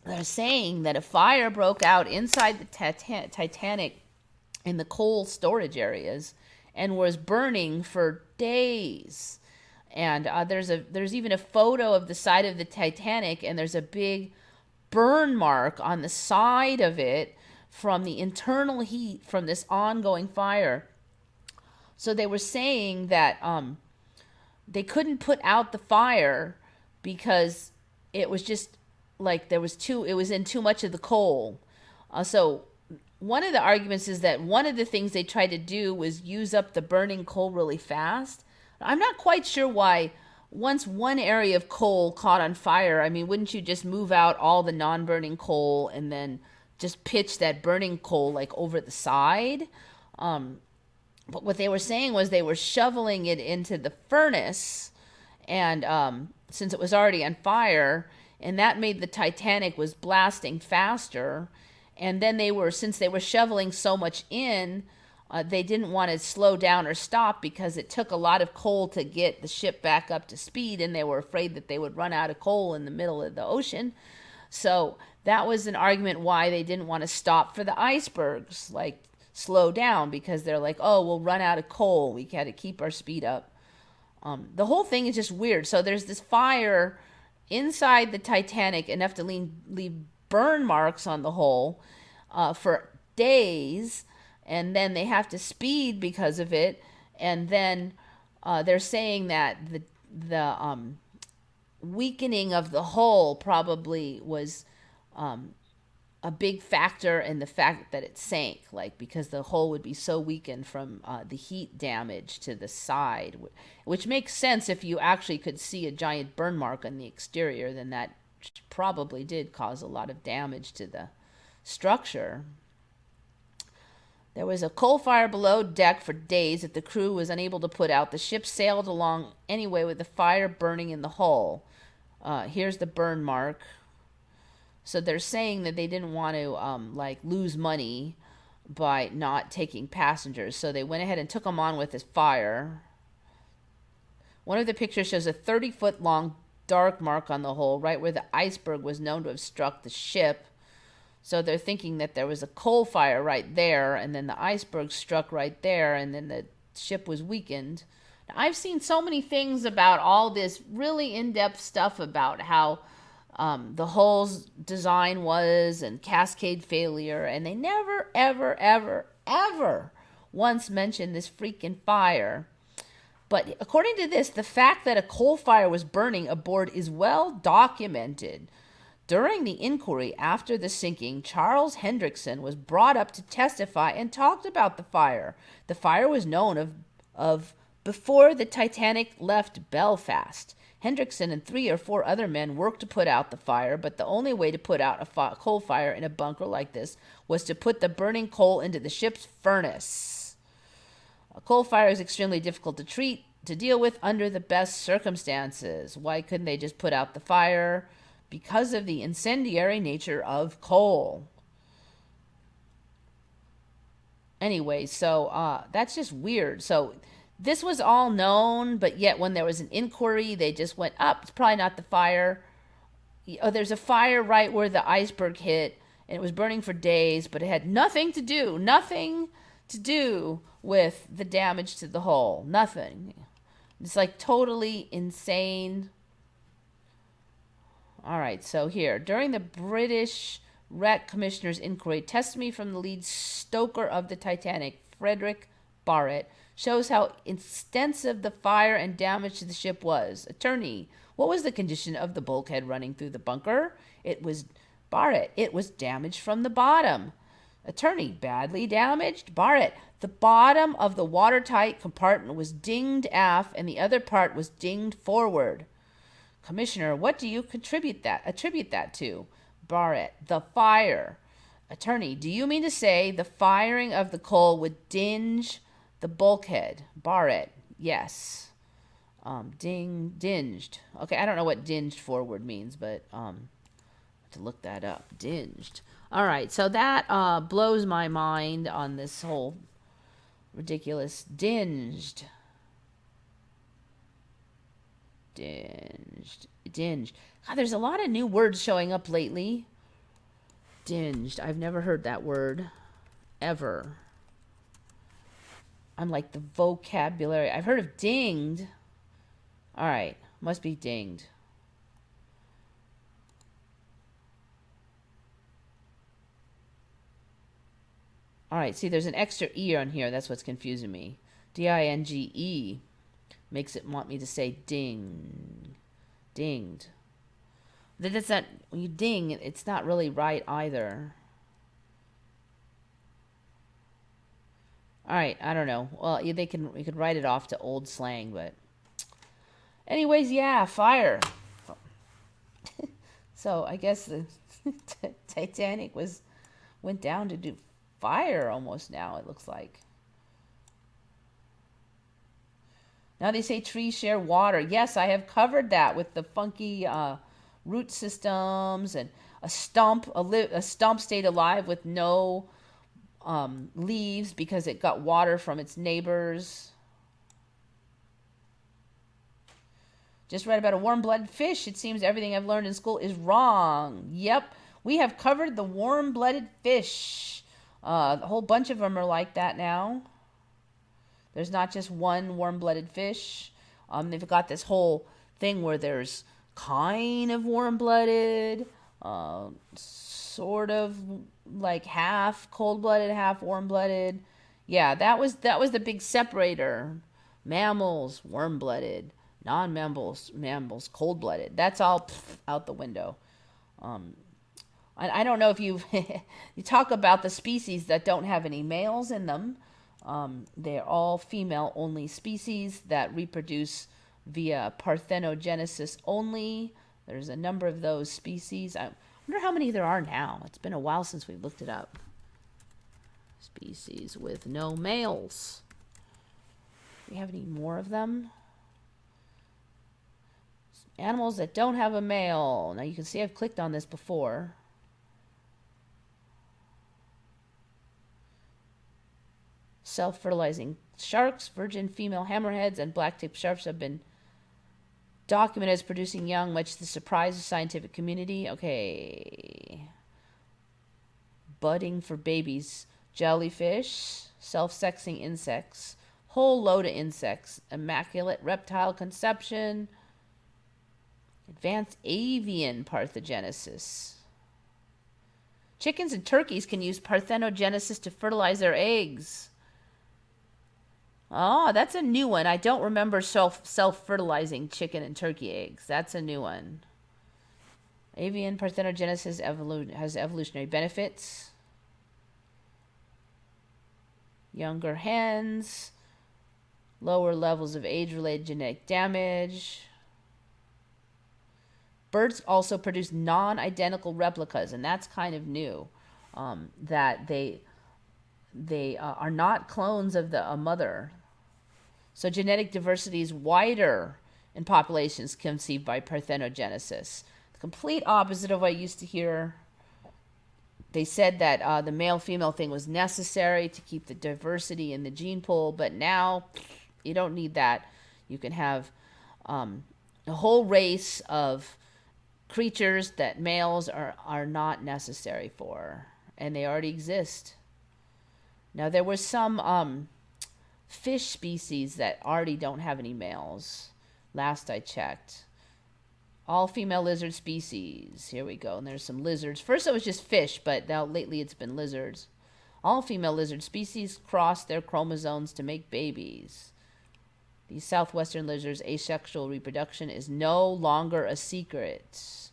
They're saying that a fire broke out inside the Titanic in the coal storage areas and was burning for days. And there's even a photo of the side of the Titanic, and there's a big burn mark on the side of it from the internal heat from this ongoing fire. So they were saying that they couldn't put out the fire because it was just like it was in too much of the coal. So one of the arguments is that one of the things they tried to do was use up the burning coal really fast. I'm not quite sure why once one area of coal caught on fire, I mean, wouldn't you just move out all the non-burning coal and then just pitch that burning coal like over the side? But what they were saying was they were shoveling it into the furnace, and since it was already on fire, and that made the Titanic was blasting faster. And then since they were shoveling so much in, they didn't want to slow down or stop because it took a lot of coal to get the ship back up to speed, and they were afraid that they would run out of coal in the middle of the ocean. So that was an argument why they didn't want to stop for the icebergs, like slow down, because they're like, oh, we'll run out of coal. We got to keep our speed up. The whole thing is just weird. So there's this fire inside the Titanic, enough to leave burn marks on the hull for days, and then they have to speed because of it. And then they're saying that the weakening of the hull probably was a big factor in the fact that it sank, like because the hull would be so weakened from the heat damage to the side, which makes sense. If you actually could see a giant burn mark on the exterior, then that probably did cause a lot of damage to the structure. There was a coal fire below deck for days that the crew was unable to put out. The ship sailed along anyway with the fire burning in the hull. Here's the burn mark. So they're saying that they didn't want to lose money by not taking passengers. So they went ahead and took them on with this fire. One of the pictures shows a 30-foot long dark mark on the hull, right where the iceberg was known to have struck the ship. So they're thinking that there was a coal fire right there, and then the iceberg struck right there, and then the ship was weakened. Now, I've seen so many things about all this really in-depth stuff about how the hull's design was and cascade failure, and they never, ever, ever, ever once mentioned this freaking fire. But according to this, the fact that a coal fire was burning aboard is well documented. During the inquiry after the sinking, Charles Hendrickson was brought up to testify and talked about the fire. The fire was known of before the Titanic left Belfast. Hendrickson and 3 or 4 other men worked to put out the fire, but the only way to put out a coal fire in a bunker like this was to put the burning coal into the ship's furnace. A coal fire is extremely difficult to deal with under the best circumstances. Why couldn't they just put out the fire? Because of the incendiary nature of coal. Anyway, so that's just weird. So this was all known, but yet when there was an inquiry, they just went up. It's probably not the fire. Oh, there's a fire right where the iceberg hit, and it was burning for days, but it had nothing to do with the damage to the hull. Nothing. It's like totally insane. All right, so here. During the British Wreck Commissioner's inquiry, testimony from the lead stoker of the Titanic, Frederick Barrett, shows how extensive the fire and damage to the ship was. Attorney, what was the condition of the bulkhead running through the bunker? It was damaged from the bottom. Attorney, badly damaged? Barrett, the bottom of the watertight compartment was dinged aft and the other part was dinged forward. Commissioner, what do you attribute that to? Barrett, the fire. Attorney, do you mean to say the firing of the coal would dinge the bulkhead? Barrett, yes. Dinged. Okay, I don't know what dinged forward means, but to look that up. Dinged. All right, so that blows my mind on this whole ridiculous dinged. God, there's a lot of new words showing up lately. Dinged. I've never heard that word ever. I'm like the vocabulary. I've heard of dinged. All right, must be dinged. All right, see, there's an extra E on here. That's what's confusing me. D-I-N-G-E makes it want me to say ding. Dinged. That's not, when you ding, it's not really right either. All right, I don't know. Well, we could write it off to old slang, but anyways, yeah, fire. So I guess the Titanic went down to do fire almost now, it looks like. Now they say trees share water. Yes, I have covered that with the funky root systems, and a stump stayed alive with no leaves because it got water from its neighbors. Just read about a warm-blooded fish. It seems everything I've learned in school is wrong. Yep, we have covered the warm-blooded fish. A whole bunch of them are like that now. There's not just one warm-blooded fish. They've got this whole thing where there's kind of warm-blooded, sort of like half cold-blooded, half warm-blooded. Yeah, that was the big separator. Mammals, warm-blooded. Non-mammals, cold-blooded. That's all out the window. I don't know if you talk about the species that don't have any males in them. They're all female-only species that reproduce via parthenogenesis only. There's a number of those species. I wonder how many there are now. It's been a while since we've looked it up. Species with no males. Do we have any more of them? Animals that don't have a male. Now you can see I've clicked on this before. Self-fertilizing sharks, virgin female hammerheads, and black-tipped sharks have been documented as producing young, much to the surprise of the scientific community. Okay. Budding for babies. Jellyfish, self-sexing insects, whole load of insects, immaculate reptile conception, advanced avian parthenogenesis. Chickens and turkeys can use parthenogenesis to fertilize their eggs. Oh, that's a new one. I don't remember self-fertilizing chicken and turkey eggs. That's a new one. Avian parthenogenesis has evolutionary benefits. Younger hens. Lower levels of age-related genetic damage. Birds also produce non-identical replicas, and that's kind of new. That they are not clones of a mother. So genetic diversity is wider in populations conceived by parthenogenesis. The complete opposite of what I used to hear. They said that the male-female thing was necessary to keep the diversity in the gene pool, but now you don't need that. You can have a whole race of creatures that males are not necessary for, and they already exist. Now, there were some fish species that already don't have any males, last I checked. All female lizard species. Here we go. And there's some lizards. First it was just fish, but now lately it's been lizards. All female lizard species cross their chromosomes to make babies. These southwestern lizards' asexual reproduction is no longer a secret.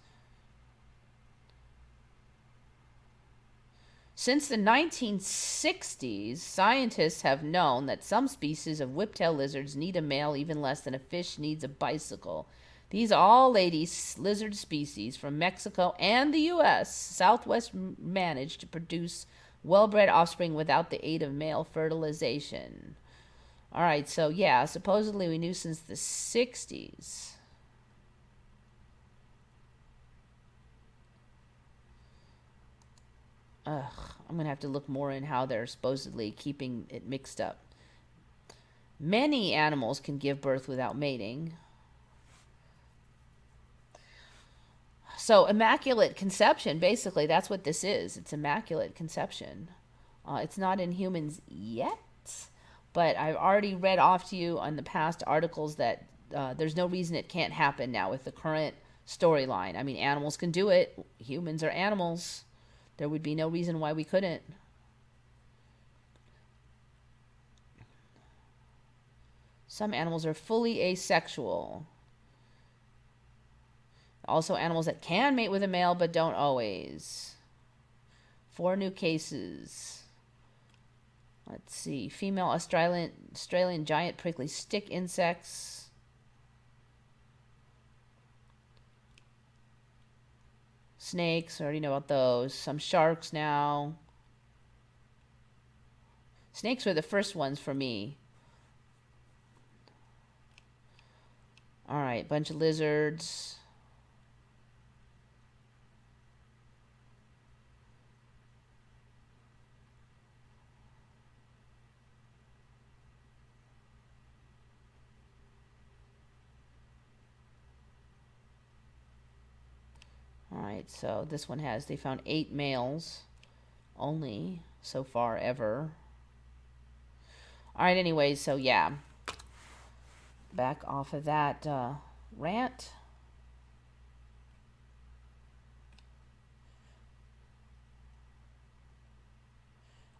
Since the 1960s, scientists have known that some species of whiptail lizards need a male even less than a fish needs a bicycle. These all-lady lizard species from Mexico and the U.S. Southwest managed to produce well-bred offspring without the aid of male fertilization. All right, so yeah, supposedly we knew since the 60s. I'm going to have to look more in how they're supposedly keeping it mixed up. Many animals can give birth without mating. So immaculate conception, basically, that's what this is. It's immaculate conception. It's not in humans yet, But I've already read off to you on the past articles that there's no reason it can't happen now with the current storyline. I mean, animals can do it. Humans are animals. There would be no reason why we couldn't. Some animals are fully asexual. Also, animals that can mate with a male but don't always. 4 new cases. Let's see. Female Australian giant prickly stick insects. Snakes, I already know about those. Some sharks now. Snakes were the first ones for me. All right, bunch of lizards. All right, so this one they found 8 males only so far ever. All right, anyway, so yeah. Back off of that rant.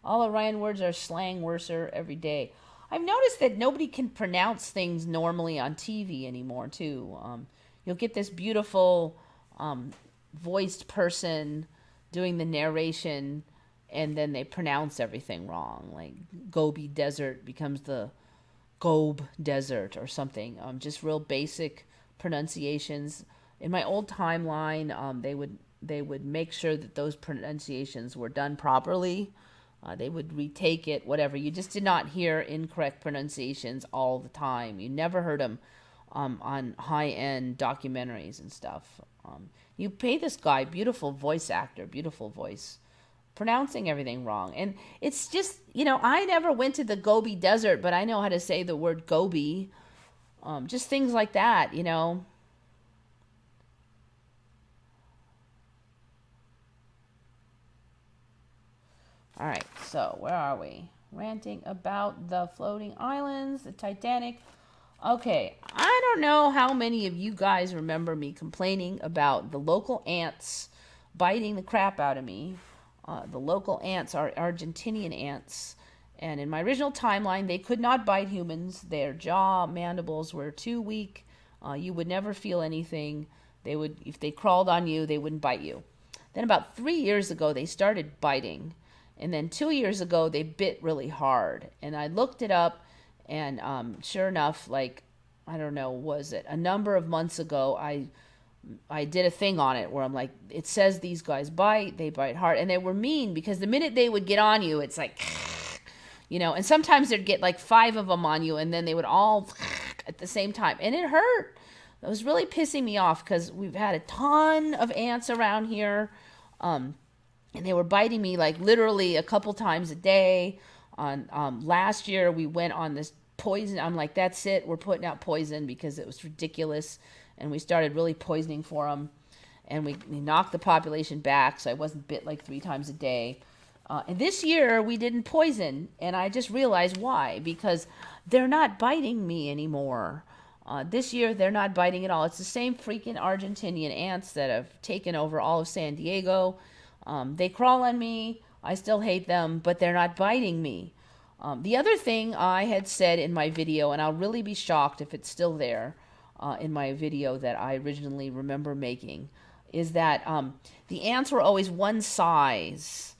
All Orion words are slang worser every day. I've noticed that nobody can pronounce things normally on TV anymore, too. You'll get this beautiful voiced person doing the narration, and then they pronounce everything wrong. Like Gobi Desert becomes the Gobe Desert or something. Just real basic pronunciations. In my old timeline, they would make sure that those pronunciations were done properly. They would retake it, whatever. You just did not hear incorrect pronunciations all the time. You never heard them on high-end documentaries and stuff. You pay this guy, beautiful voice actor, beautiful voice, pronouncing everything wrong. And it's just, I never went to the Gobi Desert, but I know how to say the word Gobi. Just things like that, All right, so where are we? Ranting about the floating islands, the Titanic. Okay, I don't know how many of you guys remember me complaining about the local ants biting the crap out of me. The local ants are Argentinian ants. And in my original timeline, they could not bite humans. Their jaw mandibles were too weak. You would never feel anything. If they crawled on you, they wouldn't bite you. Then about 3 years ago, they started biting. And then 2 years ago, they bit really hard. And I looked it up, and sure enough, I don't know, was it a number of months ago, I did a thing on it where I'm like, it says these guys bite, they bite hard. And they were mean because the minute they would get on you, it's like, and sometimes they'd get like 5 of them on you, and then they would all at the same time. And it hurt. It was really pissing me off because we've had a ton of ants around here. And they were biting me like literally a couple times a day. Last year we went on this poison. I'm like, that's it. We're putting out poison because it was ridiculous. And we started really poisoning for them. And we knocked the population back, so I wasn't bit like 3 times a day. And this year we didn't poison. And I just realized why. Because they're not biting me anymore. This year they're not biting at all. It's the same freaking Argentinian ants that have taken over all of San Diego. They crawl on me. I still hate them, but they're not biting me. The other thing I had said in my video, and I'll really be shocked if it's still there in my video that I originally remember making, is that the ants were always one size.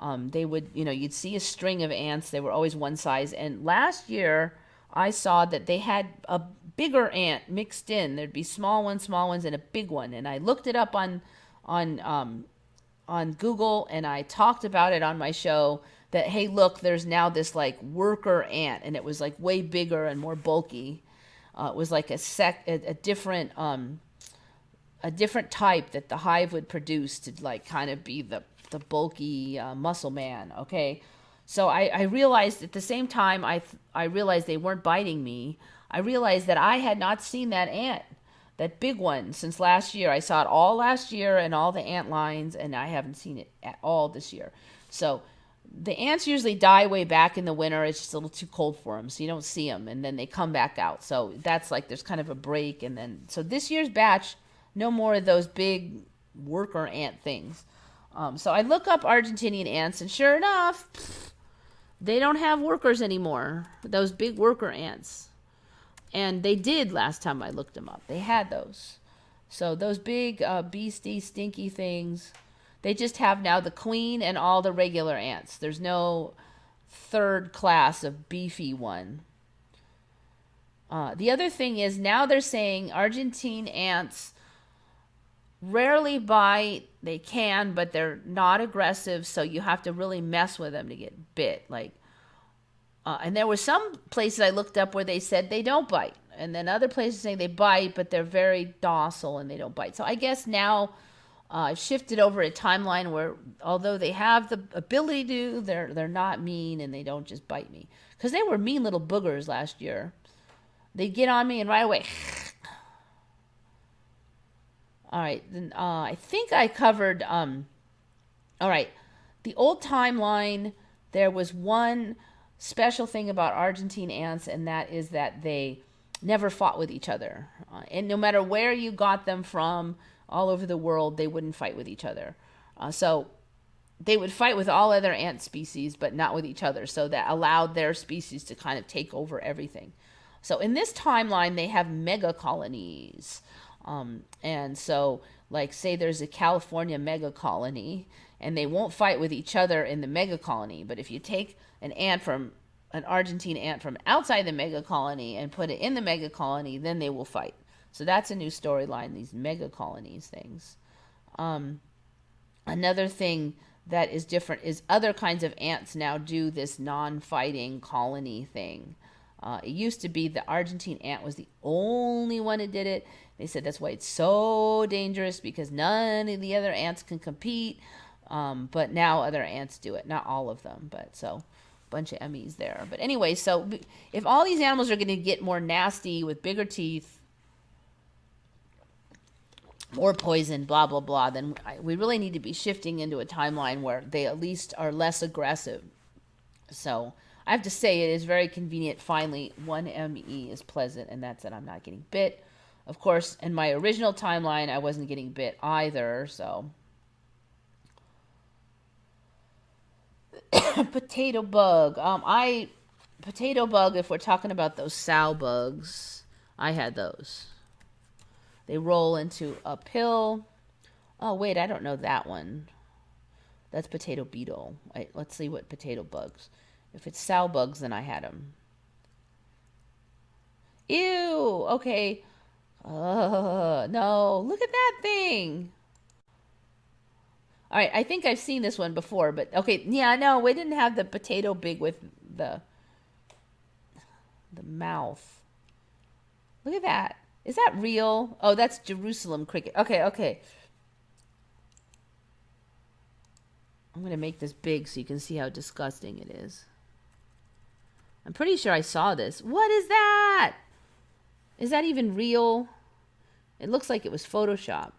They would, you'd see a string of ants. They were always one size. And last year, I saw that they had a bigger ant mixed in. There'd be small ones, and a big one. And I looked it up on Google, and I talked about it on my show that, hey, look, there's now this like worker ant, and it was like way bigger and more bulky. It was like a different type that the hive would produce to like kind of be the bulky muscle man. Okay, so I realized at the same time I realized they weren't biting me. I realized that I had not seen that ant, that big one, since last year. I saw it all last year and all the ant lines, and I haven't seen it at all this year. So The ants usually die way back in the winter. It's just a little too cold for them, so you don't see them, and then they come back out. So that's like there's kind of a break, and then so this year's batch, no more of those big worker ant things. So I look up Argentinian ants, and sure enough, they don't have workers anymore. Those big worker ants, and they did last time I looked them up. They had those. So those big beastie stinky things. They just have now the queen and all the regular ants. There's no third class of beefy one. The other thing is now they're saying Argentine ants rarely bite. They can, but they're not aggressive, so you have to really mess with them to get bit. And there were some places I looked up where they said they don't bite. And then other places saying they bite, but they're very docile and they don't bite. So I guess now I've shifted over a timeline where, although they have the ability to, they're not mean and they don't just bite me. Because they were mean little boogers last year. They'd get on me and right away. All right, then I think I covered. All right, the old timeline. There was one special thing about Argentine ants, and that is that they never fought with each other. And no matter where you got them from, all over the world, they wouldn't fight with each other. So they would fight with all other ant species, but not with each other. So that allowed their species to kind of take over everything. So in this timeline, they have mega colonies. And so, like, say there's a California mega colony, and they won't fight with each other in the mega colony. But if you take an Argentine ant from outside the mega colony and put it in the mega colony, then they will fight. So that's a new storyline, these mega colonies things. Another thing that is different is other kinds of ants now do this non-fighting colony thing. It used to be the Argentine ant was the only one that did it. They said that's why it's so dangerous, because none of the other ants can compete. But now other ants do it. Not all of them, but so a bunch of Emmys there. But anyway, so if all these animals are going to get more nasty with bigger teeth, or poison, blah, blah, blah, then we really need to be shifting into a timeline where they at least are less aggressive. So I have to say it is very convenient. Finally, one ME is pleasant, and that's that I'm not getting bit. Of course, in my original timeline, I wasn't getting bit either, so. Potato bug. Potato bug, if we're talking about those sow bugs, I had those. They roll into a pill. Oh, wait, I don't know that one. That's potato beetle. Let's see what potato bugs. If it's sow bugs, then I had them. Ew, okay. No, look at that thing. All right, I think I've seen this one before, but okay, yeah, no, we didn't have the potato big with the mouth. Look at that. Is that real? Oh, that's Jerusalem cricket. Okay. I'm going to make this big so you can see how disgusting it is. I'm pretty sure I saw this. What is that? Is that even real? It looks like it was photoshopped.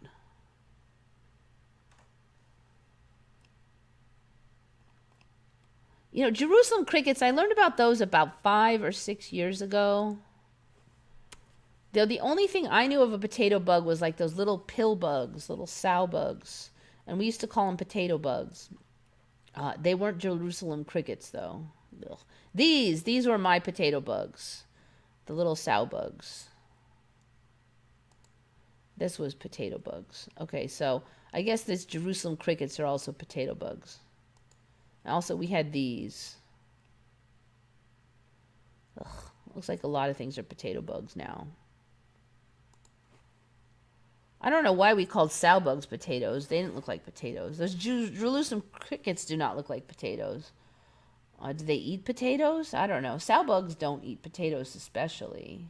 You know, Jerusalem crickets, I learned about those about 5 or 6 years ago. The only thing I knew of a potato bug was like those little pill bugs, little sow bugs. And we used to call them potato bugs. They weren't Jerusalem crickets, though. Ugh. These were my potato bugs. The little sow bugs. This was potato bugs. Okay, so I guess this Jerusalem crickets are also potato bugs. Also, we had these. Ugh, looks like a lot of things are potato bugs now. I don't know why we called sow bugs potatoes. They didn't look like potatoes. Those Jerusalem crickets do not look like potatoes. Do they eat potatoes? I don't know. Sow bugs don't eat potatoes especially.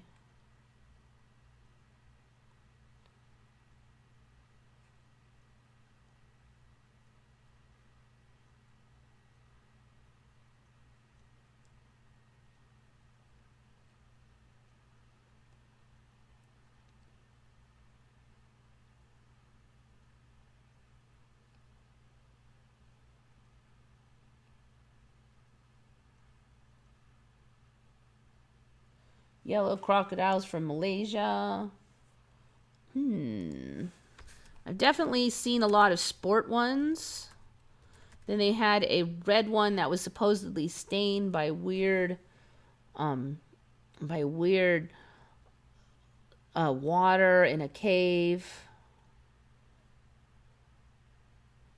Yellow crocodiles from Malaysia. I've definitely seen a lot of sport ones. Then they had a red one that was supposedly stained by weird water in a cave.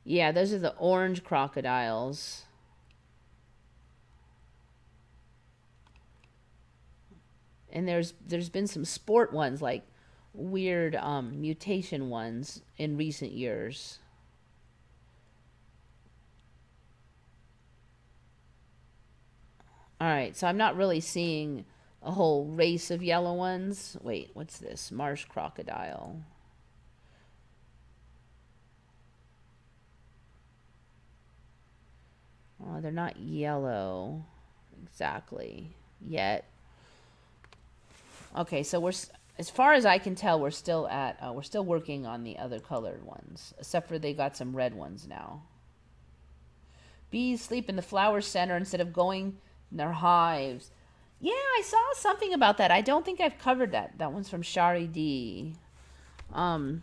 Yeah, those are the orange crocodiles. And there's been some sport ones, like weird mutation ones in recent years. All right, so I'm not really seeing a whole race of yellow ones. Wait, what's this? Marsh crocodile. Oh, they're not yellow exactly yet. Okay, so as far as I can tell, we're still working on the other colored ones, except for they got some red ones now. Bees sleep in the flower center instead of going in their hives. Yeah, I saw something about that. I don't think I've covered that. That one's from Shari D. No,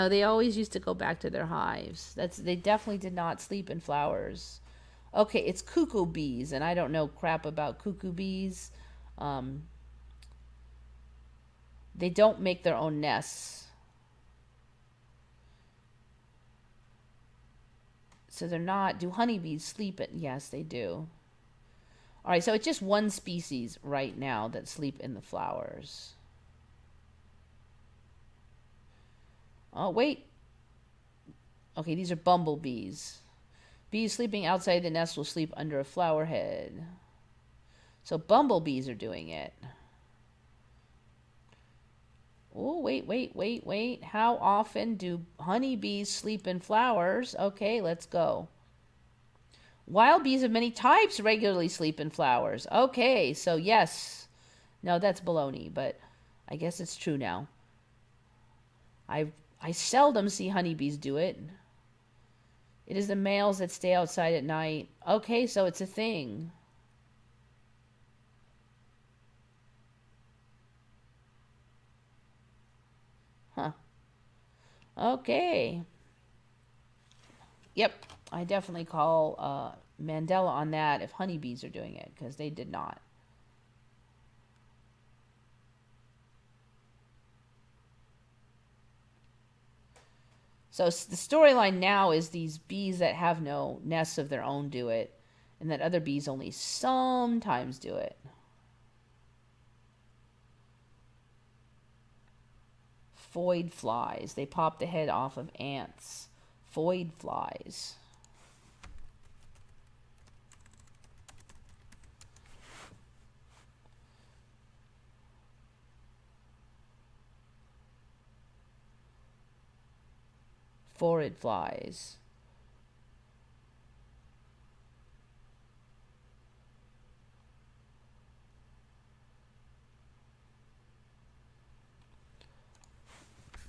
they always used to go back to their hives. They definitely did not sleep in flowers. Okay, it's cuckoo bees, and I don't know crap about cuckoo bees. They don't make their own nests. So they're not. Do honeybees sleep at? Yes, they do. All right, so it's just one species right now that sleep in the flowers. Oh, wait. Okay, these are bumblebees. Bees sleeping outside the nest will sleep under a flower head. So bumblebees are doing it. Oh, wait. How often do honeybees sleep in flowers? Okay, let's go. Wild bees of many types regularly sleep in flowers. Okay, so yes. No, that's baloney, but I guess it's true now. I seldom see honeybees do it. It is the males that stay outside at night. Okay, so it's a thing. Huh. Okay. Yep, I definitely call Mandela on that if honeybees are doing it, because they did not. So the storyline now is these bees that have no nests of their own do it, and that other bees only sometimes do it. Phoid flies. They pop the head off of ants. Phoid flies. Phorid flies.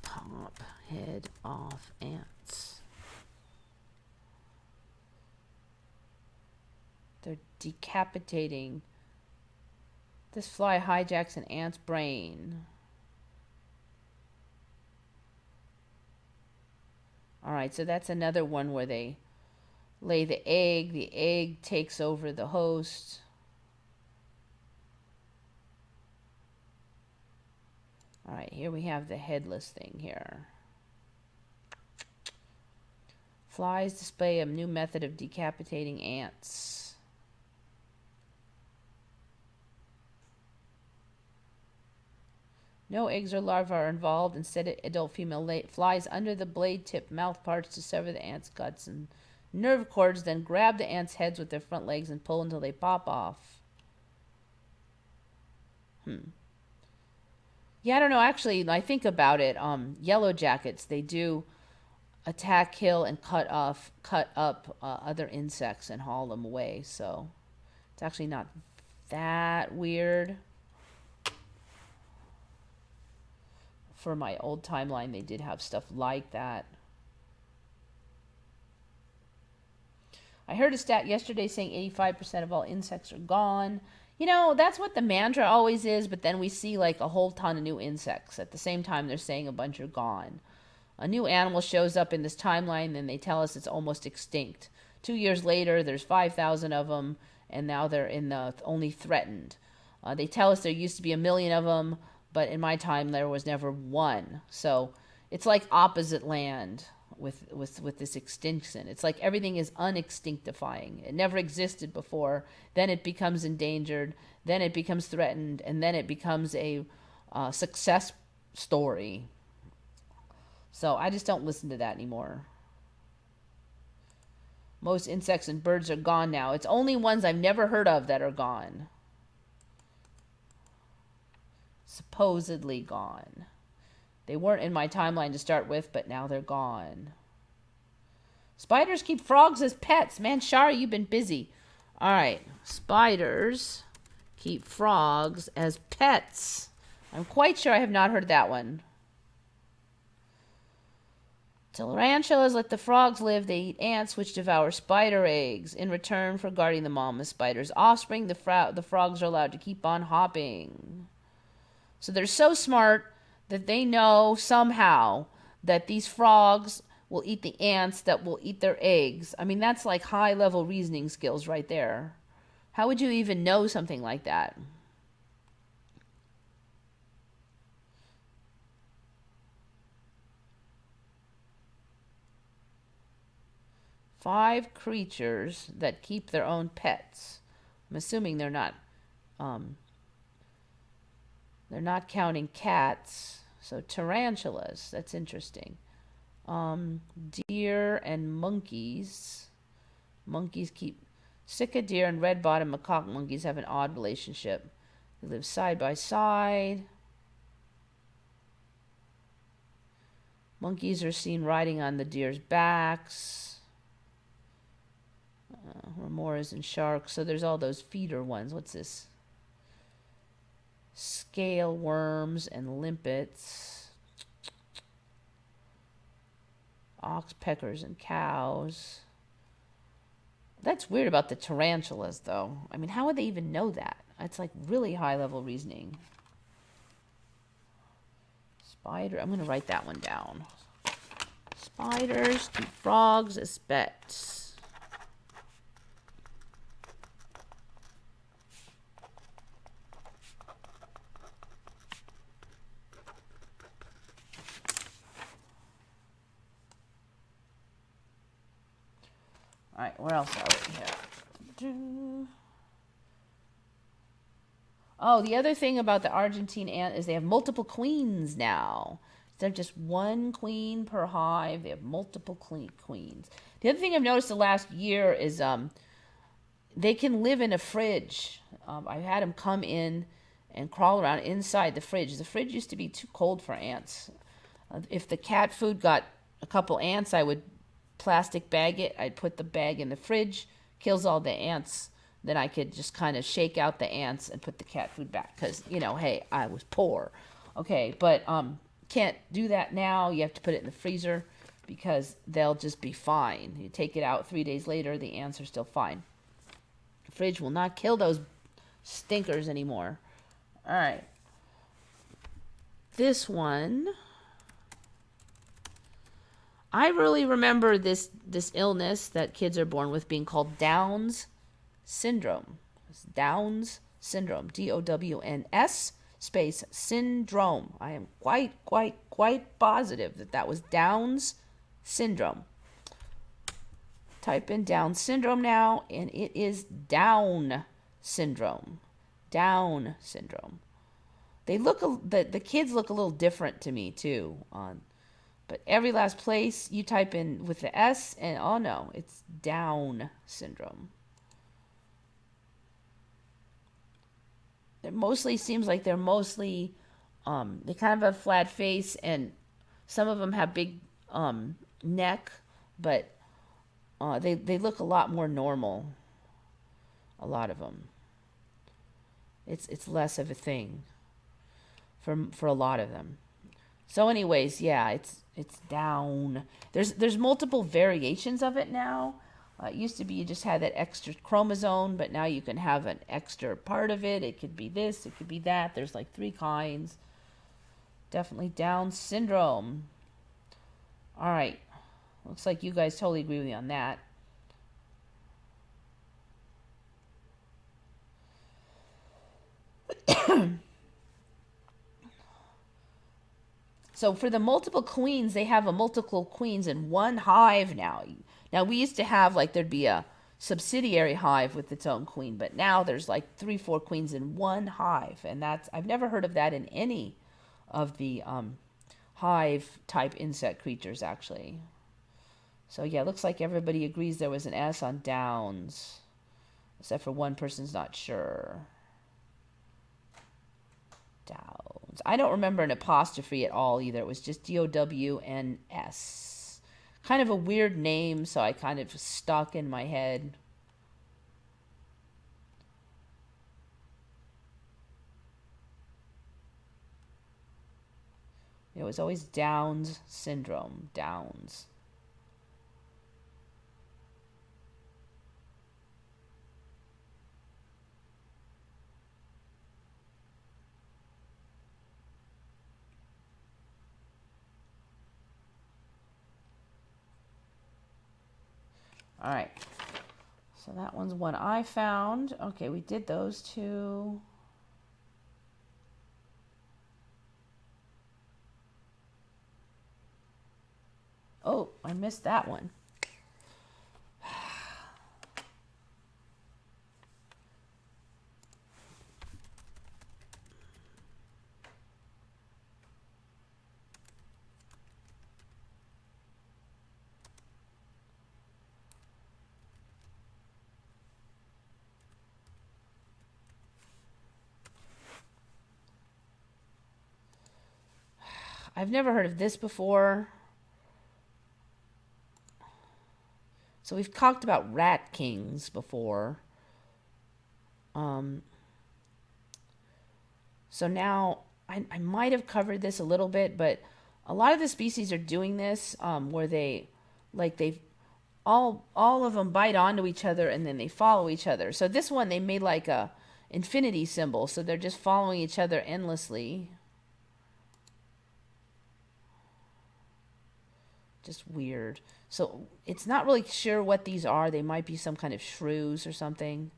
Pop head off ants. They're decapitating. This fly hijacks an ant's brain. All right, so that's another one where they lay the egg. The egg takes over the host. All right, here we have the headless thing here. Flies display a new method of decapitating ants. No eggs or larvae are involved. Instead, adult female flies under the blade-tipped mouth parts to sever the ant's guts and nerve cords, then grab the ants' heads with their front legs and pull until they pop off. Yeah, I don't know. Actually, I think about it. Yellow jackets, they do attack, kill, and cut up other insects and haul them away. So it's actually not that weird. For my old timeline, they did have stuff like that. I heard a stat yesterday saying 85% of all insects are gone. You know, that's what the mantra always is, but then we see like a whole ton of new insects. At the same time, they're saying a bunch are gone. A new animal shows up in this timeline, and they tell us it's almost extinct. 2 years later, there's 5,000 of them, and now they're in the only threatened. They tell us there used to be 1 million of them, but in my time there was never one. So it's like opposite land with this extinction. It's like everything is unextinctifying. It never existed before. Then it becomes endangered. Then it becomes threatened, and then it becomes a success story. So I just don't listen to that anymore. Most insects and birds are gone now. It's only ones I've never heard of that are gone. Supposedly gone. They weren't in my timeline to start with, but now they're gone. Spiders keep frogs as pets. Man, Shari, you've been busy. All right. Spiders keep frogs as pets. I'm quite sure I have not heard that one. Tarantulas let the frogs live. They eat ants, which devour spider eggs. In return for guarding the mama spider's offspring, the frogs are allowed to keep on hopping. So they're so smart that they know somehow that these frogs will eat the ants that will eat their eggs. I mean, that's like high-level reasoning skills right there. How would you even know something like that? Five creatures that keep their own pets. I'm assuming they're not counting cats. So tarantulas, that's interesting. Deer and monkeys. Monkeys keep sika deer and red-bottomed macaque monkeys have an odd relationship. They live side by side. Monkeys are seen riding on the deer's backs. Remoras and sharks. So there's all those feeder ones. What's this? Scale worms and limpets. Oxpeckers and cows. That's weird about the tarantulas, though. I mean, how would they even know that? It's like really high-level reasoning. Spider. I'm going to write that one down. Spiders keep frogs as pets. All right, where else are we here? Oh, the other thing about the Argentine ant is they have multiple queens now. Instead of just one queen per hive, they have multiple queens. The other thing I've noticed the last year is they can live in a fridge. I've had them come in and crawl around inside the fridge. The fridge used to be too cold for ants. If the cat food got a couple ants, I would plastic bag it. I'd put the bag in the fridge, kills all the ants. Then I could just kind of shake out the ants and put the cat food back because, you know, hey, I was poor. Okay, but can't do that now. You have to put it in the freezer because they'll just be fine. You take it out 3 days later, the ants are still fine. The fridge will not kill those stinkers anymore. All right. This one, I really remember this illness that kids are born with being called Down's syndrome. It's Down's syndrome. DOWNS space syndrome. I am quite positive that that was Down's syndrome. Type in Down syndrome now, and it is Down syndrome. Down syndrome. They look the kids look a little different to me too. But every last place you type in with the S, and oh no, it's Down syndrome. It mostly seems like they're mostly, they kind of have a flat face, and some of them have big neck, but they look a lot more normal. A lot of them. It's less of a thing for a lot of them. So anyways, yeah, it's Down. There's multiple variations of it now. It used to be you just had that extra chromosome, but now you can have an extra part of it. It could be this, it could be that. There's like 3 kinds. Definitely Down syndrome. All right. Looks like you guys totally agree with me on that. So for the multiple queens, they have a multiple queens in one hive now. Now we used to have like there'd be a subsidiary hive with its own queen, but now there's like 3, 4 queens in one hive, and that's I've never heard of that in any of the hive type insect creatures actually. So yeah, looks like everybody agrees there was an S on Downs, except for one person's not sure. Downs. I don't remember an apostrophe at all either. It was just DOWNS. Kind of a weird name, so I kind of stuck in my head. It was always Downs syndrome. Downs. All right. So that one's one I found. Okay, we did those 2. Oh, I missed that one. I've never heard of this before. So we've talked about rat kings before. So now I might have covered this a little bit, but a lot of the species are doing this where they all of them bite onto each other and then they follow each other. So this one they made like a infinity symbol, so they're just following each other endlessly. Just weird. So it's not really sure what these are. They might be some kind of shrews or something.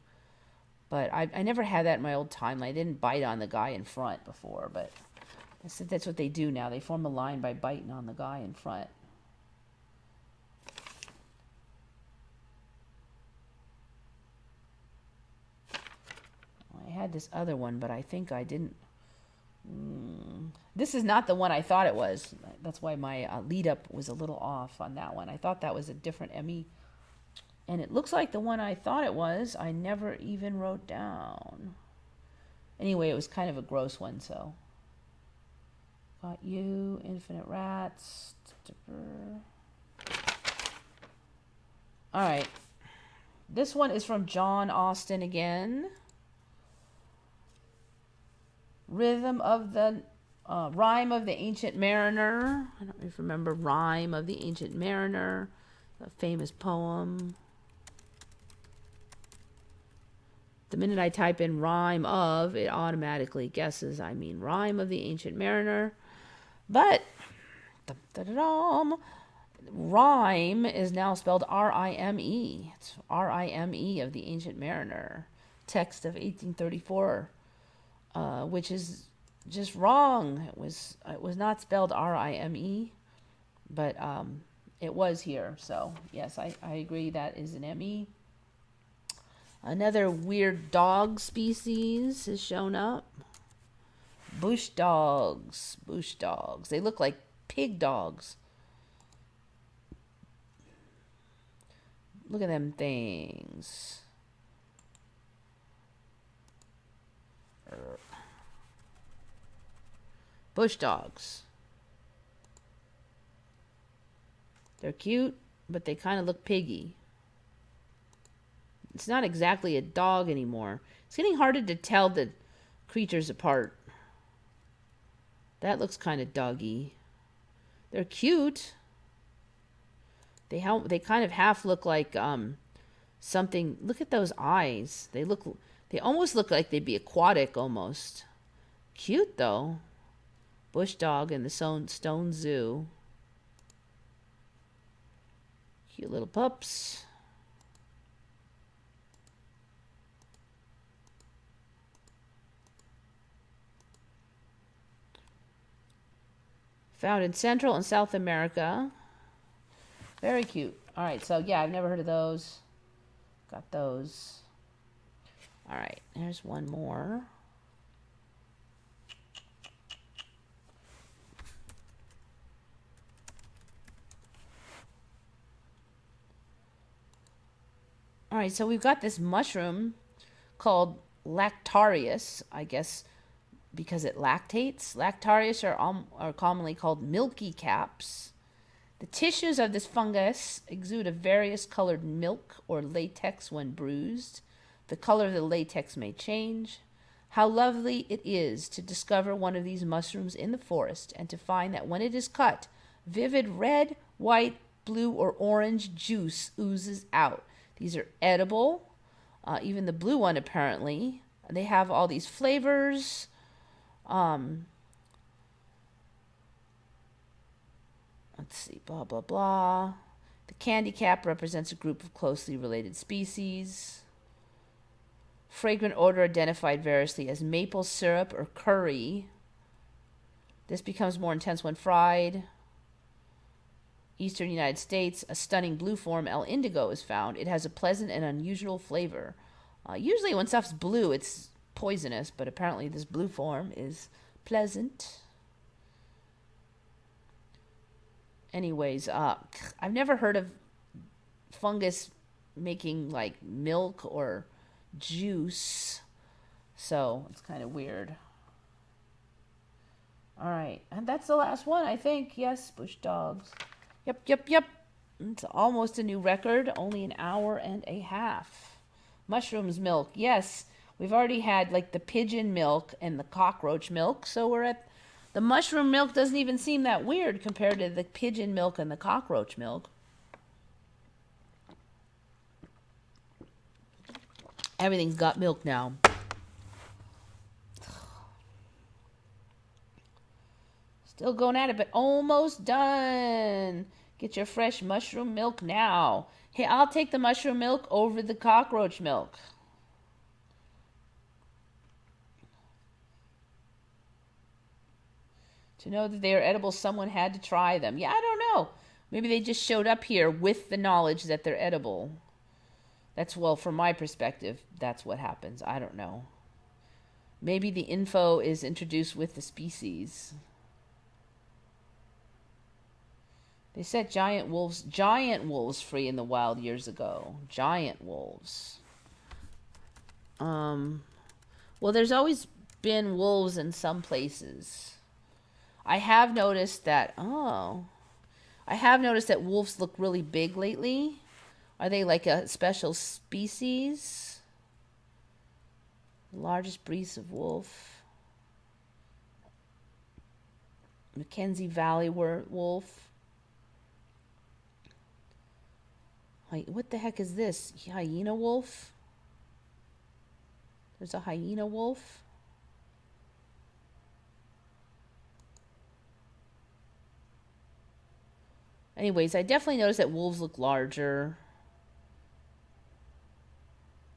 But I never had that in my old timeline. I didn't bite on the guy in front before, but I said that's what they do now. They form a line by biting on the guy in front. I had this other one, but I think I didn't. This is not the one I thought it was. That's why my lead up was a little off on that one. I thought that was a different ME. And it looks like the one I thought it was, I never even wrote down. Anyway, it was kind of a gross one, so. Got you, infinite rats. All right. This one is from John Austin again. Rhythm of the Rime of the Ancient Mariner. I don't know if you remember Rime of the Ancient Mariner, a famous poem. The minute I type in rhyme of, it automatically guesses I mean Rime of the Ancient Mariner. But rhyme is now spelled R-I-M-E. It's R-I-M-E of the Ancient Mariner. Text of 1834. Which is just wrong. It was not spelled R-I-M-E, but it was here. So yes, I agree that is an M-E. Another weird dog species has shown up. Bush dogs. Bush dogs. They look like pig dogs. Look at them things. Bush dogs. They're cute, but they kind of look piggy. It's not exactly a dog anymore. It's getting harder to tell the creatures apart. That looks kind of doggy. They're cute. They kind of half look like something. Look at those eyes. They almost look like they'd be aquatic almost. Cute though. Bush dog in the stone zoo. Cute little pups. Found in Central and South America. Very cute. All right, so yeah, I've never heard of those. Got those. All right, there's one more. All right, so we've got this mushroom called Lactarius, I guess because it lactates. Lactarius are commonly called milky caps. The tissues of this fungus exude a various colored milk or latex when bruised. The color of the latex may change. How lovely it is to discover one of these mushrooms in the forest and to find that when it is cut, vivid red, white, blue, or orange juice oozes out. These are edible. Even the blue one, apparently. They have all these flavors. Let's see, blah, blah, blah. The candy cap represents a group of closely related species. Fragrant odor identified variously as maple syrup or curry. This becomes more intense when fried. Eastern United States, a stunning blue form, L. indigo, is found. It has a pleasant and unusual flavor. Usually when stuff's blue, it's poisonous, but apparently this blue form is pleasant. Anyways, I've never heard of fungus making like milk or juice, so it's kind of weird. All right, and that's the last one, I think. Yes, bush dogs. Yep. It's almost a new record, only an hour and a half. Mushrooms milk, yes. We've already had like the pigeon milk and the cockroach milk, so we're at the mushroom milk. Doesn't even seem that weird compared to the pigeon milk and the cockroach milk. Everything's got milk now. Still going at it, but almost done. Get your fresh mushroom milk now. Hey, I'll take the mushroom milk over the cockroach milk. To know that they are edible, someone had to try them. Yeah, I don't know. Maybe they just showed up here with the knowledge that they're edible. That's, well, from my perspective, that's what happens. I don't know. Maybe the info is introduced with the species. They set giant wolves free in the wild years ago. Giant wolves. Well, there's always been wolves in some places. I have noticed that wolves look really big lately. Are they like a special species? The largest breeds of wolf. Mackenzie Valley wolf. What the heck is this? Hyena wolf? There's a hyena wolf. Anyways, I definitely noticed that wolves look larger.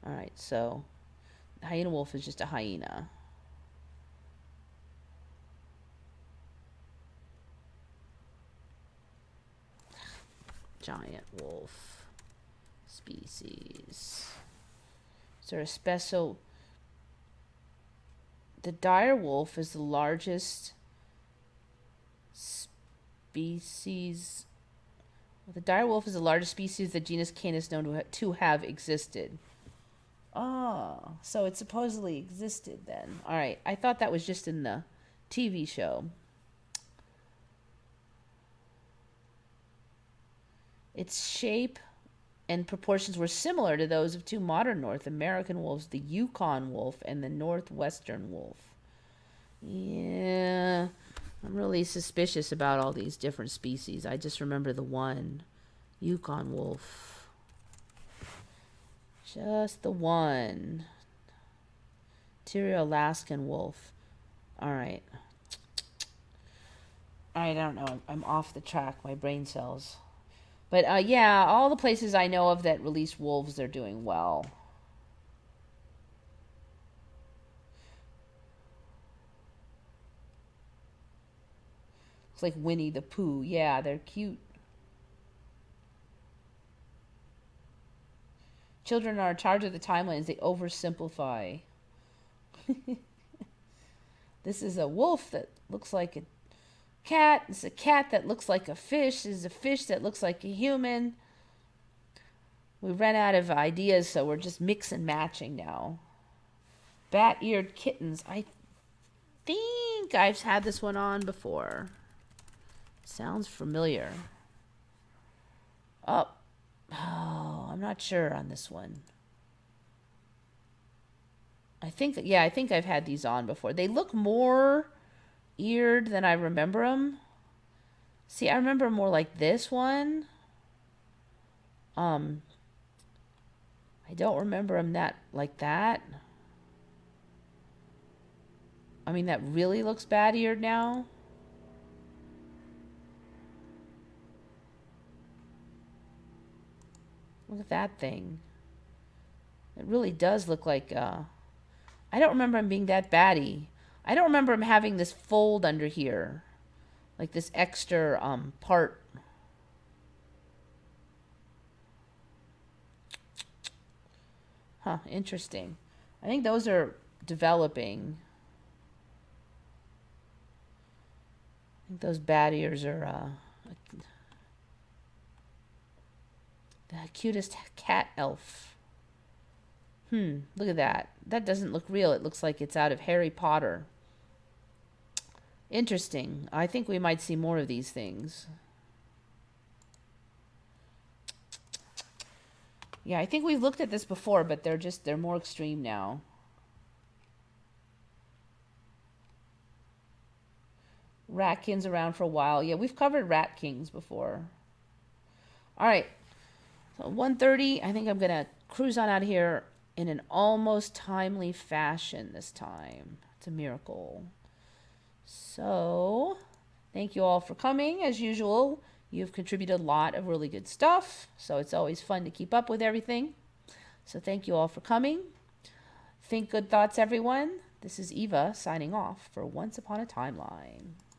Alright, so the hyena wolf is just a hyena. Giant wolf species. Is there a special... The dire wolf is the largest species... The dire wolf is the largest species of the genus Canis known to have existed. Oh, so it supposedly existed then. All right, I thought that was just in the TV show. Its shape and proportions were similar to those of two modern North American wolves, the Yukon wolf and the northwestern wolf. Yeah, I'm really suspicious about all these different species. I just remember the one, Yukon wolf. Just the one. Interior Alaskan wolf. All right. I don't know. I'm off the track. My brain cells. But yeah, all the places I know of that release wolves, they're doing well. It's like Winnie the Pooh. Yeah, they're cute. Children are in charge of the timelines. They oversimplify. This is a wolf that looks like a cat. It's a cat that looks like a fish. This is a fish that looks like a human. We ran out of ideas, so we're just mix and matching now. Bat-eared kittens. I think I've had this one on before. Sounds familiar. Oh, I'm not sure on this one. I think I've had these on before. They look more eared than I remember them. See, I remember more like this one. I don't remember them like that. I mean, that really looks bad-eared now. Look at that thing. It really does look like, I don't remember him being that batty. I don't remember him having this fold under here. Like this extra part. Huh, interesting. I think those are developing. I think those bat ears are the cutest cat elf. Look at that. That doesn't look real. It looks like it's out of Harry Potter. Interesting. I think we might see more of these things. Yeah, I think we've looked at this before, but they're more extreme now. Rat kings around for a while. Yeah, we've covered rat kings before. All right. So 1:30, I think I'm going to cruise on out of here in an almost timely fashion this time. It's a miracle. So, thank you all for coming. As usual, you've contributed a lot of really good stuff. So it's always fun to keep up with everything. So thank you all for coming. Think good thoughts, everyone. This is Eva signing off for Once Upon a Timeline.